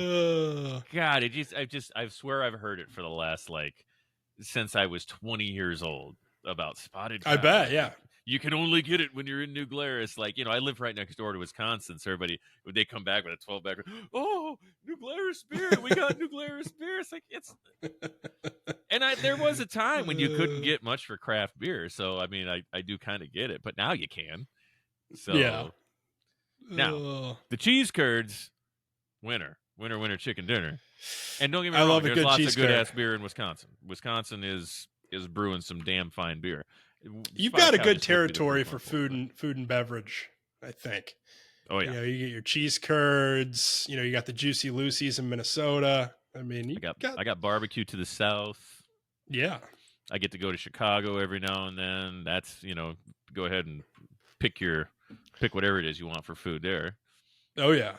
God, I swear I've heard it for the last, since I was 20 years old about Spotted Cow. I bet, yeah. You can only get it when you're in New Glarus. I live right next door to Wisconsin, so everybody, when they come back with a 12-pack, oh, New Glarus beer, we got New Glarus beer. It's like, and there was a time when you couldn't get much for craft beer, so, I mean, I do kind of get it, but now you can. So, yeah. Now, the cheese curds, winner, chicken dinner. And don't get me wrong, there's lots of good-ass beer in Wisconsin. Wisconsin is brewing some damn fine beer. You've got a good territory for food and beverage, I think. Oh, yeah. You get your cheese curds. You got the Juicy Lucy's in Minnesota. I mean, I got barbecue to the south. Yeah. I get to go to Chicago every now and then. That's, go ahead and pick whatever it is you want for food there. Oh, yeah.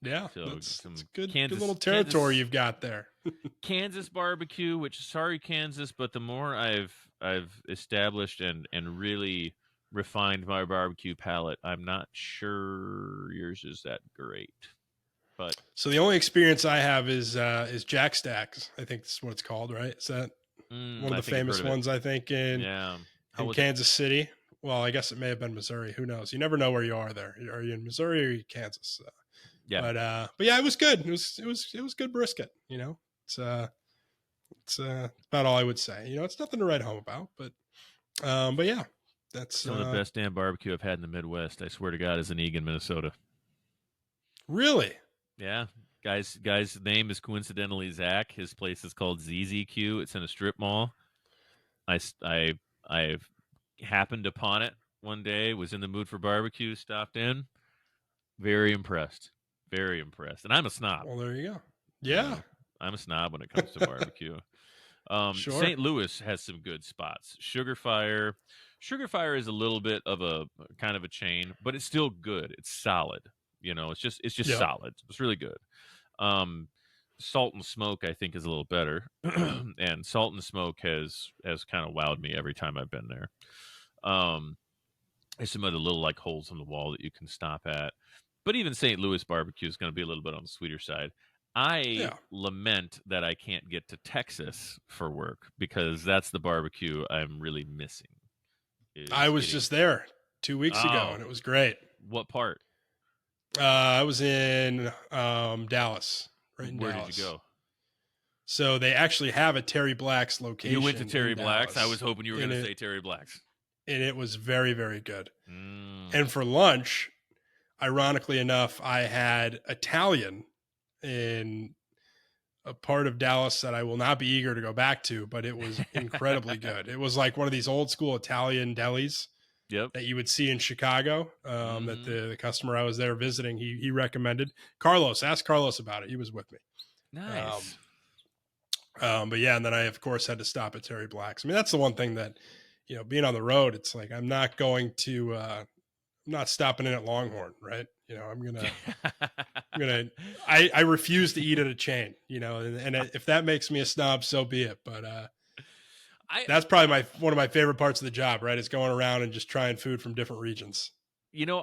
Yeah, so it's good little territory you've got there. Kansas barbecue, which, sorry, Kansas, but the more I've established and really refined my barbecue palate, I'm not sure yours is that great. But so the only experience I have is Jack Stacks. I think that's what it's called, right? Is that one of the famous ones? I think in Kansas City. Well, I guess it may have been Missouri. Who knows? You never know where you are there. Are you in Missouri or are you Kansas? Yeah. But yeah, it was good. It was good brisket. It's about all I would say. It's nothing to write home about, but yeah, That's Some of the best damn barbecue I've had in the Midwest, I swear to God, is in Eagan, Minnesota. really. Yeah. Guy's name is coincidentally Zach. His place is called ZZQ. It's in a strip mall. I happened upon it one day, was in the mood for barbecue, stopped in. Very impressed. Very impressed. And I'm a snob. Well, there you go. You Yeah, know, I'm a snob when it comes to barbecue. sure. St. Louis has some good spots. Sugar Fire is a little bit of a kind of a chain, but it's still good. It's solid. It's just Yep. solid. It's really good. Um, Salt and Smoke, I think, is a little better, and Salt and Smoke has kind of wowed me every time I've been there. There's some other little like holes in the wall that you can stop at, but even St. Louis barbecue is going to be a little bit on the sweeter side. I Yeah. lament that I can't get to Texas for work because that's the barbecue I'm really missing. I Is was getting just there 2 weeks ago, and oh, it was great. what part? I was in Dallas, right in Where did you Dallas. go? So they actually have a Terry Black's You went to location Terry in Black's. I was Dallas, hoping you were going to say Terry Black's. and it was very, very good. Mm. And for lunch, ironically enough, I had Italian in a part of Dallas that I will not be eager to go back to, but it was incredibly good. It was like one of these old school Italian delis Yep. that you would see in Chicago. That Mhm. the customer I was there visiting, he recommended. Carlos, ask Carlos about it. He was with me. Nice. But yeah, and then I of course had to stop at Terry Black's. I mean, that's the one thing that, being on the road, it's like I'm not going to I'm not stopping in at Longhorn, right? I refuse to eat at a chain, and if that makes me a snob, so be it. But I that's probably one of my favorite parts of the job, right? Is going around and just trying food from different regions.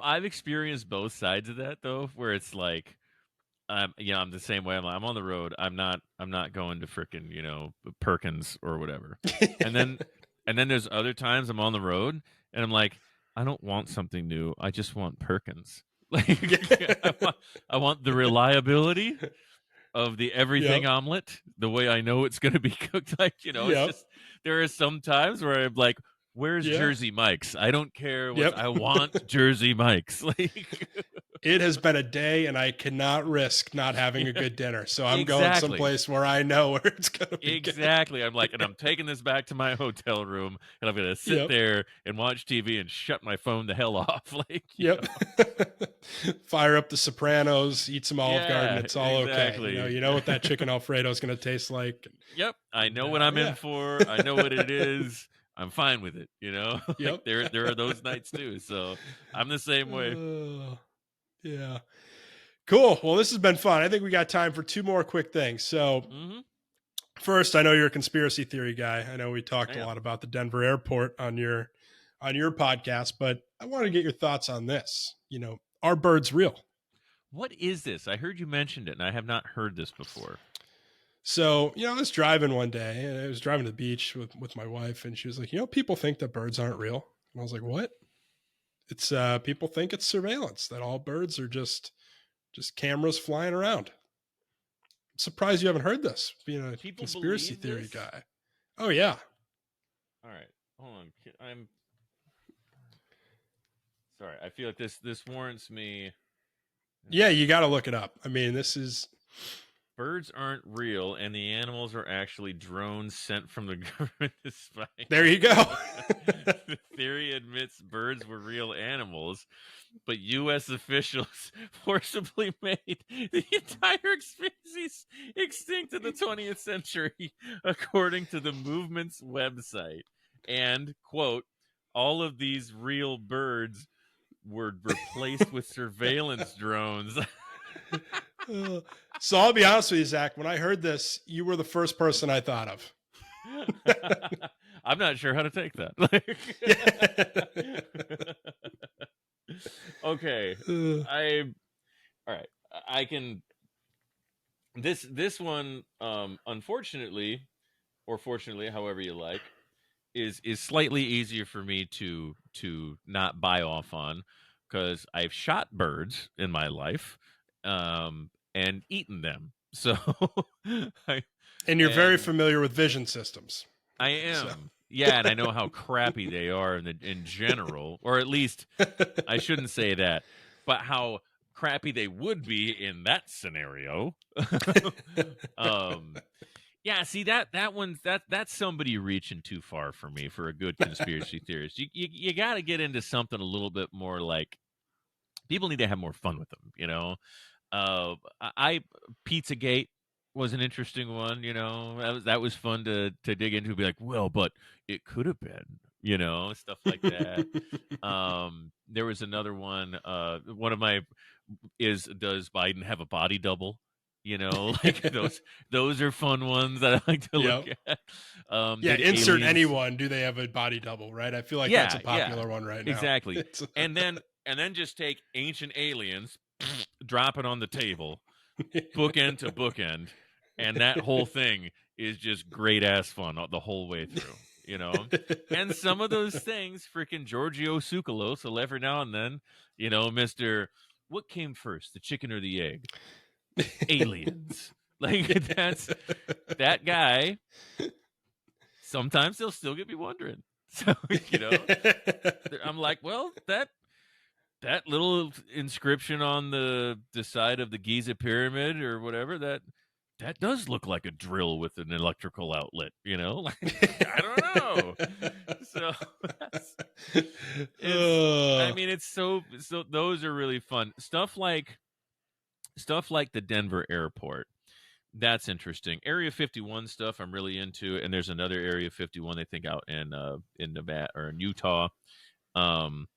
I've experienced both sides of that though, where it's like I'm the same way. I'm on the road. I'm not going to frickin', Perkins or whatever. And then there's other times I'm on the road and I'm like, I don't want something new. I just want Perkins. Like I want the reliability of the everything Yep. omelet, the way I know it's going to be cooked. Like, it's Yep. just, there are some times where I'm like, where's Yeah. Jersey Mike's? I don't care Yep. I want Jersey Mike's. Like, It has been a day and I cannot risk not having a yeah, good dinner. So I'm going exactly. someplace where I know where it's going to be good. Exactly. I'm like, and I'm taking this back to my hotel room and I'm going to sit Yep. there and watch TV and shut my phone the hell off. Like, Yep. Fire up the Sopranos, eat some Olive Garden. yeah, It's all exactly. okay. You know what that chicken Alfredo is going to taste like. Yep. I And, know what I'm in yeah. for. I know what it is. I'm fine with it. Like Yep. there are those nights too. So I'm the same way. Yeah. Cool. Well, this has been fun. I think we got time for two more quick things. So, first, I know you're a conspiracy theory guy. I know we talked a lot about the Denver airport on your podcast, but I want to get your thoughts on this. Are birds real? What is this? I heard you mentioned it, and I have not heard this before. So, I was driving one day, and I was driving to the beach with my wife, and she was like, people think that birds aren't real. And I was like, what? It's people think it's surveillance, that all birds are just cameras flying around. I'm surprised you haven't heard this, being a People conspiracy believe theory this? guy. Oh yeah. All right, hold on. I'm sorry. I feel like this warrants me. Yeah, you got to look it up. I mean, this is birds aren't real, and the animals are actually drones sent from the government to spy. There you go. The theory admits birds were real animals, but U.S. officials forcibly made the entire species extinct in the 20th century, according to the movement's website. And, quote, all of these real birds were replaced with surveillance drones. So I'll be honest with you, Zach. When I heard this, you were the first person I thought of. I'm not sure how to take that. Okay. All right. I can. This one, unfortunately, or fortunately, however you like, is slightly easier for me to not buy off on, because I've shot birds in my life, and eaten them. So, and you're very familiar with vision systems. I am. So. Yeah, and I know how crappy they are in general, or at least I shouldn't say that, but how crappy they would be in that scenario. um, yeah, see that one's that's somebody reaching too far for me for a good conspiracy theorist. You got to get into something a little bit more like people need to have more fun with them, you know. I Pizzagate was an interesting one, you know. That was fun to dig into. Be like, well, but it could have been, you know, stuff like that. There was another one. One of my is does Biden have a body double? You know, like those are fun ones that I like to look Yep. at. Yeah, Did insert aliens? anyone. Do they have a body double? Right. I feel like that's a Yeah, popular one right now. exactly. It's And then just take ancient aliens, drop it on the table, bookend to bookend, and that whole thing is just great ass fun the whole way through, you know. And some of those things, freaking Giorgio Tsoukalos, will every now and then, you know, Mister, what came first, the chicken or the egg? Aliens. Like that's that guy. Sometimes they'll still get me wondering. So you know, I'm like, well, that little inscription on the side of the Giza pyramid or whatever, that does look like a drill with an electrical outlet, you know. Like, I don't know. So I mean, it's so those are really fun stuff, like the Denver airport. That's interesting. Area 51 stuff I'm really into, and there's another Area 51 I think out in Nevada or in Utah. Um,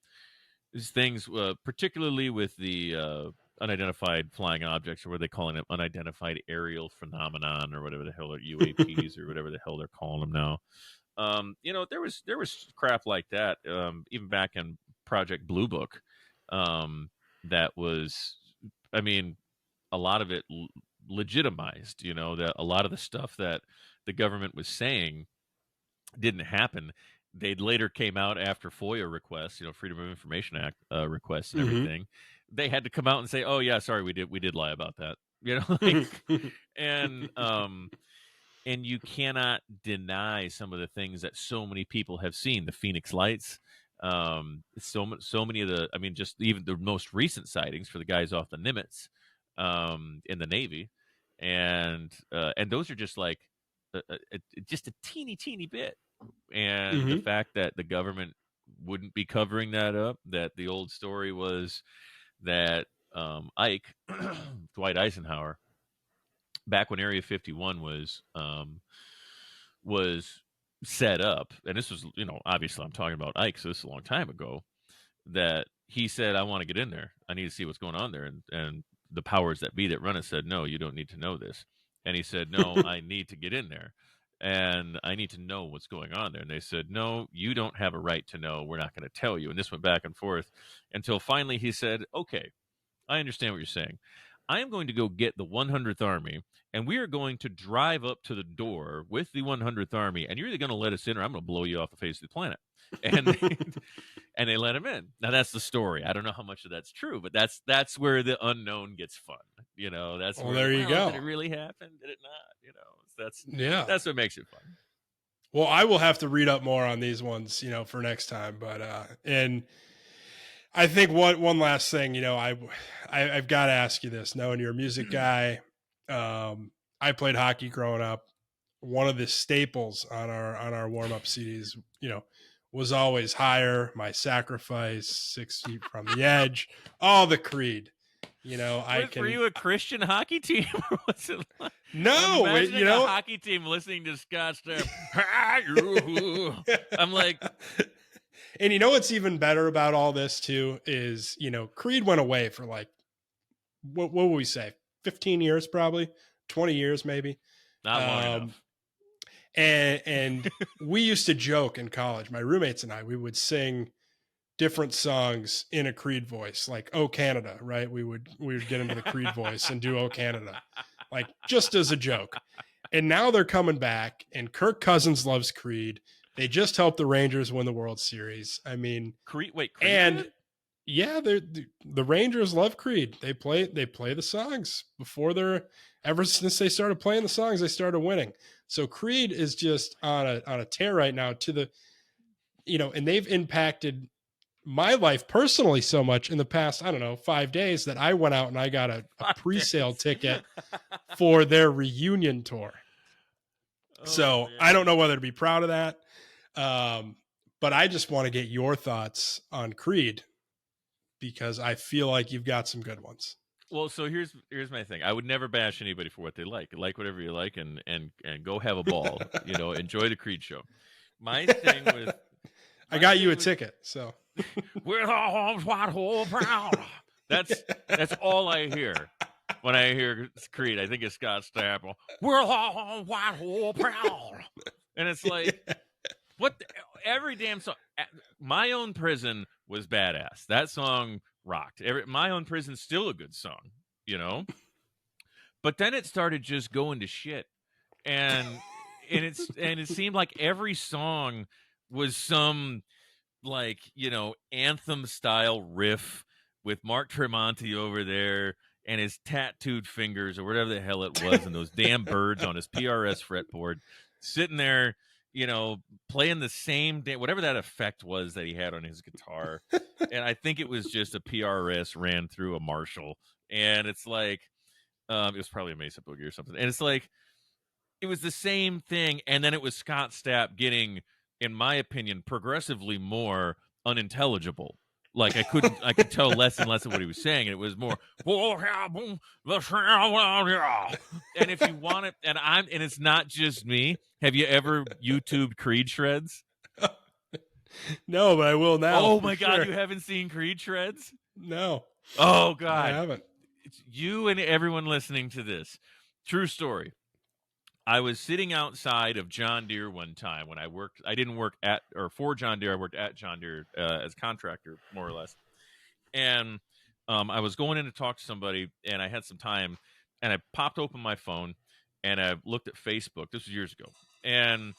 these things, particularly with the unidentified flying objects, or what they calling it, unidentified aerial phenomenon, or whatever the hell, or UAPs, or whatever the hell they're calling them now. You know, there was crap like that, even back in Project Blue Book. That was, I mean, a lot of it legitimized. You know, that a lot of the stuff that the government was saying didn't happen. They later came out after FOIA requests, you know, Freedom of Information Act requests and everything. They had to come out and say, "Oh yeah, sorry, we did lie about that." You know, like, and you cannot deny some of the things that so many people have seen. The Phoenix Lights, so many of the, I mean, just even the most recent sightings for the guys off the Nimitz in the Navy, and those are just like just a teeny bit. And the fact that the government wouldn't be covering that up, that the old story was that Ike, Dwight Eisenhower, back when Area 51 was set up, and this was, you know, obviously I'm talking about Ike, so this is a long time ago, that he said, I want to get in there. I need to see what's going on there. And the powers that be that run it said, no, you don't need to know this. And he said, no, I need to get in there. And I need to know what's going on there. And they said, no, you don't have a right to know. We're not going to tell you. And this went back and forth until finally he said, okay, I understand what you're saying. I am going to go get the 100th Army, and we are going to drive up to the door with the 100th Army, and you're either going to let us in or I'm going to blow you off the face of the planet. And and they let him in. Now that's the story. I don't know how much of that's true, but that's where the unknown gets fun. You know, that's where, there you go. Did it really happen? Did it not? You know, that's what makes it fun. Well, I will have to read up more on these ones, you know, for next time. But and I think one last thing, you know, I've got to ask you this. Knowing you're a music guy, I played hockey growing up. One of the staples on our warm up CDs, you know, was always Higher, My Sacrifice, 6 Feet from the Edge, all the Creed. You know, Were you a Christian hockey team, or was it like, no? You know, a hockey team listening to Scott Strapp. I'm like, and you know what's even better about all this too is, you know, Creed went away for like what would we say, 15 years, probably 20 years, maybe. Not long enough. And we used to joke in college, my roommates and I, we would sing different songs in a Creed voice, like "Oh Canada," right? We would get into the Creed voice and do "Oh Canada," like just as a joke. And now they're coming back, and Kirk Cousins loves Creed. They just helped the Rangers win the World Series. I mean, Creed. Wait, Creed and did? Yeah, the Rangers love Creed. They play the songs before they're ever since they started playing the songs, they started winning. So Creed is just on a tear right now to the and they've impacted my life personally so much in the past, I don't know, 5 days that I went out and I got a 5 pre-sale days. ticket for their reunion tour. Oh So I man. don't know whether to be proud of that. But I just want to get your thoughts on Creed because I feel like you've got some good ones. Well, so here's my thing. I would never bash anybody for what they like. Like whatever you like, and go have a ball. Enjoy the Creed show. My thing with I my got you a thing with ticket, so with our arms wide open. That's all I hear when I hear Creed. I think it's Scott Strapp. We're all wide open, and it's like what every damn song. My Own Prison was badass. That song rocked. My Own Prison's still a good song, But then it started just going to shit, and it seemed like every song was some like anthem style riff with Mark Tremonti over there and his tattooed fingers or whatever the hell it was, and those damn birds on his PRS fretboard, sitting there, playing the same whatever that effect was that he had on his guitar, and I think it was just a PRS ran through a Marshall, and it's like, it was probably a Mesa Boogie or something, and it's like it was the same thing, and then it was Scott Stapp getting, in my opinion, progressively more unintelligible. Like I could tell less and less of what he was saying, and it was more. And if you want it, and it's not just me. Have you ever YouTubed Creed shreds? No, but I will now. Oh my God, sure. you haven't seen Creed shreds? No. Oh I God, haven't. it's you and everyone listening to this. True story. I was sitting outside of John Deere one time when I worked. I didn't work at or for John Deere. I worked at John Deere as a contractor, more or less. And I was going in to talk to somebody, and I had some time, and I popped open my phone, and I looked at Facebook. This was years ago, and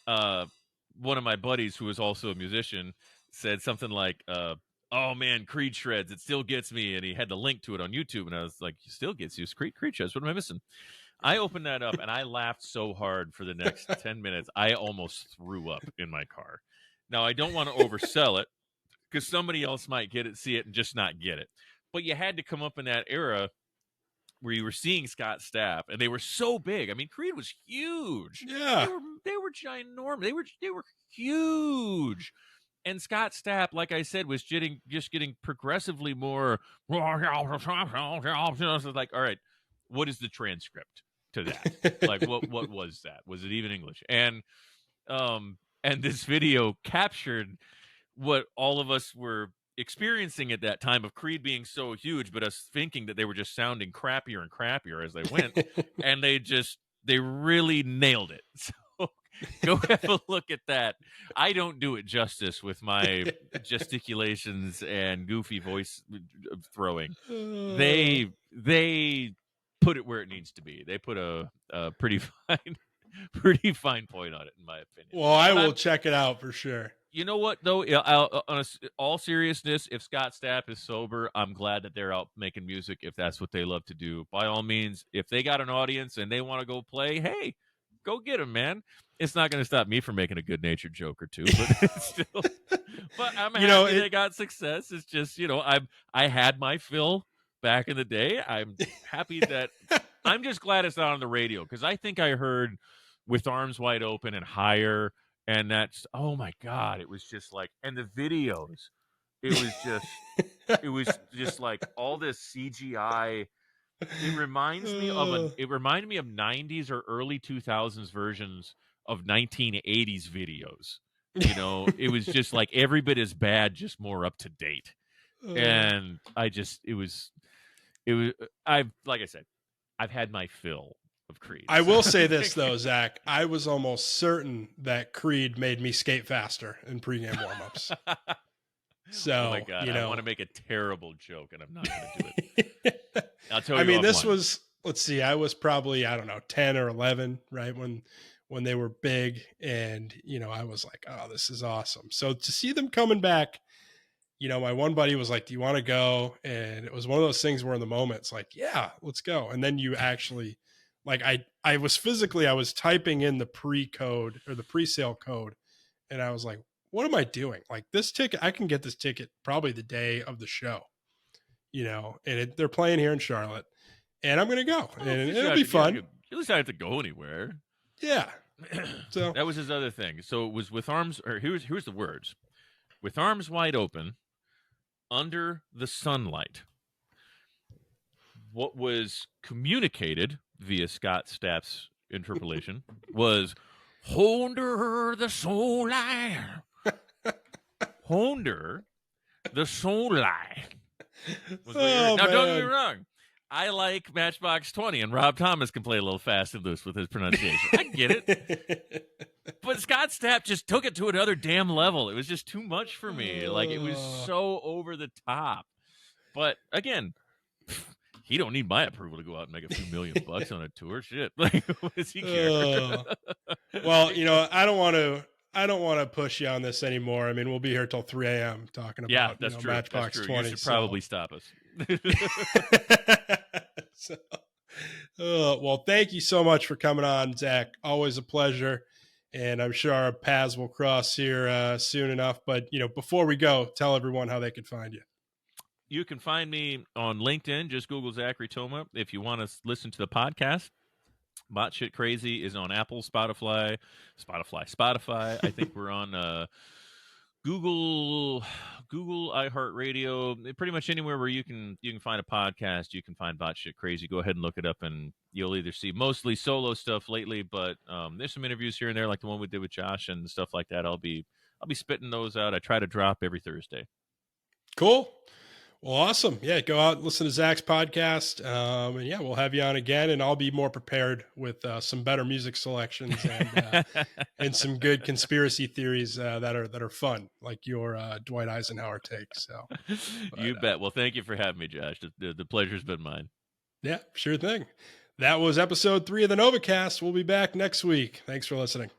one of my buddies, who was also a musician, said something like, "Oh man, Creed shreds! It still gets me." And he had the link to it on YouTube, and I was like, "It still gets you, Creed shreds? What am I missing?" I opened that up and I laughed so hard for the next 10 minutes, I almost threw up in my car. Now, I don't want to oversell it because somebody else might get it, see it, and just not get it. But you had to come up in that era where you were seeing Scott Stapp, and they were so big. I mean, Creed was huge. Yeah. They were ginormous. They were huge. And Scott Stapp, like I said, was just getting progressively more. Like, all right, what is the transcript to that? Like, what was that? Was it even English? And this video captured what all of us were experiencing at that time of Creed being so huge, but us thinking that they were just sounding crappier and crappier as they went, and they really nailed it. So go have a look at that. I don't do it justice with my gesticulations and goofy voice throwing. They put it where it needs to be. They put a pretty fine point on it, in my opinion. Well, I will check it out for sure. You know what, though? All seriousness, if Scott Stapp is sober, I'm glad that they're out making music if that's what they love to do. By all means, if they got an audience and they want to go play, hey, go get them, man. It's not going to stop me from making a good-natured joke or two, but still. But I'm happy they got success. It's just, I had my fill back in the day. I'm happy that I'm just glad it's not on the radio, because I think I heard With Arms Wide Open and Higher. And that's, oh my God, it was just like, and the videos, it was just like all this CGI. It reminded me of 90s or early 2000s versions of 1980s videos. It was just like every bit as bad, just more up to date. And like I said, I've had my fill of Creed. I will say this though, Zach, I was almost certain that Creed made me skate faster in pregame warmups. So, oh my God, I want to make a terrible joke and I'm not going to do it. I'll tell you. I mean, this was, let's see, I was probably, I don't know, 10 or 11, right? When they were big, and, I was like, oh, this is awesome. So to see them coming back my one buddy was like, "Do you want to go?" And it was one of those things where in the moment it's like, "Yeah, let's go." And then you actually, like, I was typing in the pre-code or the pre-sale code, and I was like, "What am I doing? Like, this ticket, I can get this ticket probably the day of the show, and they're playing here in Charlotte, and I'm gonna go, Well, at and least you it'll have be to, yeah, fun." at least I have to go anywhere. Yeah. So That was his other thing. So it was with arms, or here's the words: with arms wide open, under the sunlight. What was communicated via Scott Strapp's interpolation was "Honder the sunlight, Honder the sunlight." Was what you heard. oh Now, don't get me man. wrong. I like Matchbox 20, and Rob Thomas can play a little fast and loose with his pronunciation. I get it. But Scott Strapp just took it to another damn level. It was just too much for me. Like, it was so over the top. But again, he don't need my approval to go out and make a few $1,000,000 on a tour. Shit. Like, what does he care? Well, I don't want to push you on this anymore. I mean, we'll be here till 3 a.m. talking Yeah, about that's true. Matchbox That's true. 20. You should probably stop us. So, well, thank you so much for coming on, Zach. Always a pleasure. And I'm sure our paths will cross here soon enough. But, before we go, tell everyone how they can find you. You can find me on LinkedIn. Just Google Zachary Thoma. If you want to listen to the podcast, Bot Shit Crazy is on Apple, Spotify. I think we're on Google, iHeartRadio. Pretty much anywhere where you can find a podcast, you can find Bot Shit Crazy. Go ahead and look it up, and you'll either see mostly solo stuff lately, but there's some interviews here and there, like the one we did with Josh and stuff like that. I'll be spitting those out. I try to drop every Thursday. Cool. Well, awesome. Yeah, go out and listen to Zach's podcast. And yeah, we'll have you on again, and I'll be more prepared with some better music selections and some good conspiracy theories that are fun, like your Dwight Eisenhower take. So you bet. Well, thank you for having me, Josh. The pleasure's been mine. Yeah, sure thing. That was episode 3 of the NOVAcast. We'll be back next week. Thanks for listening.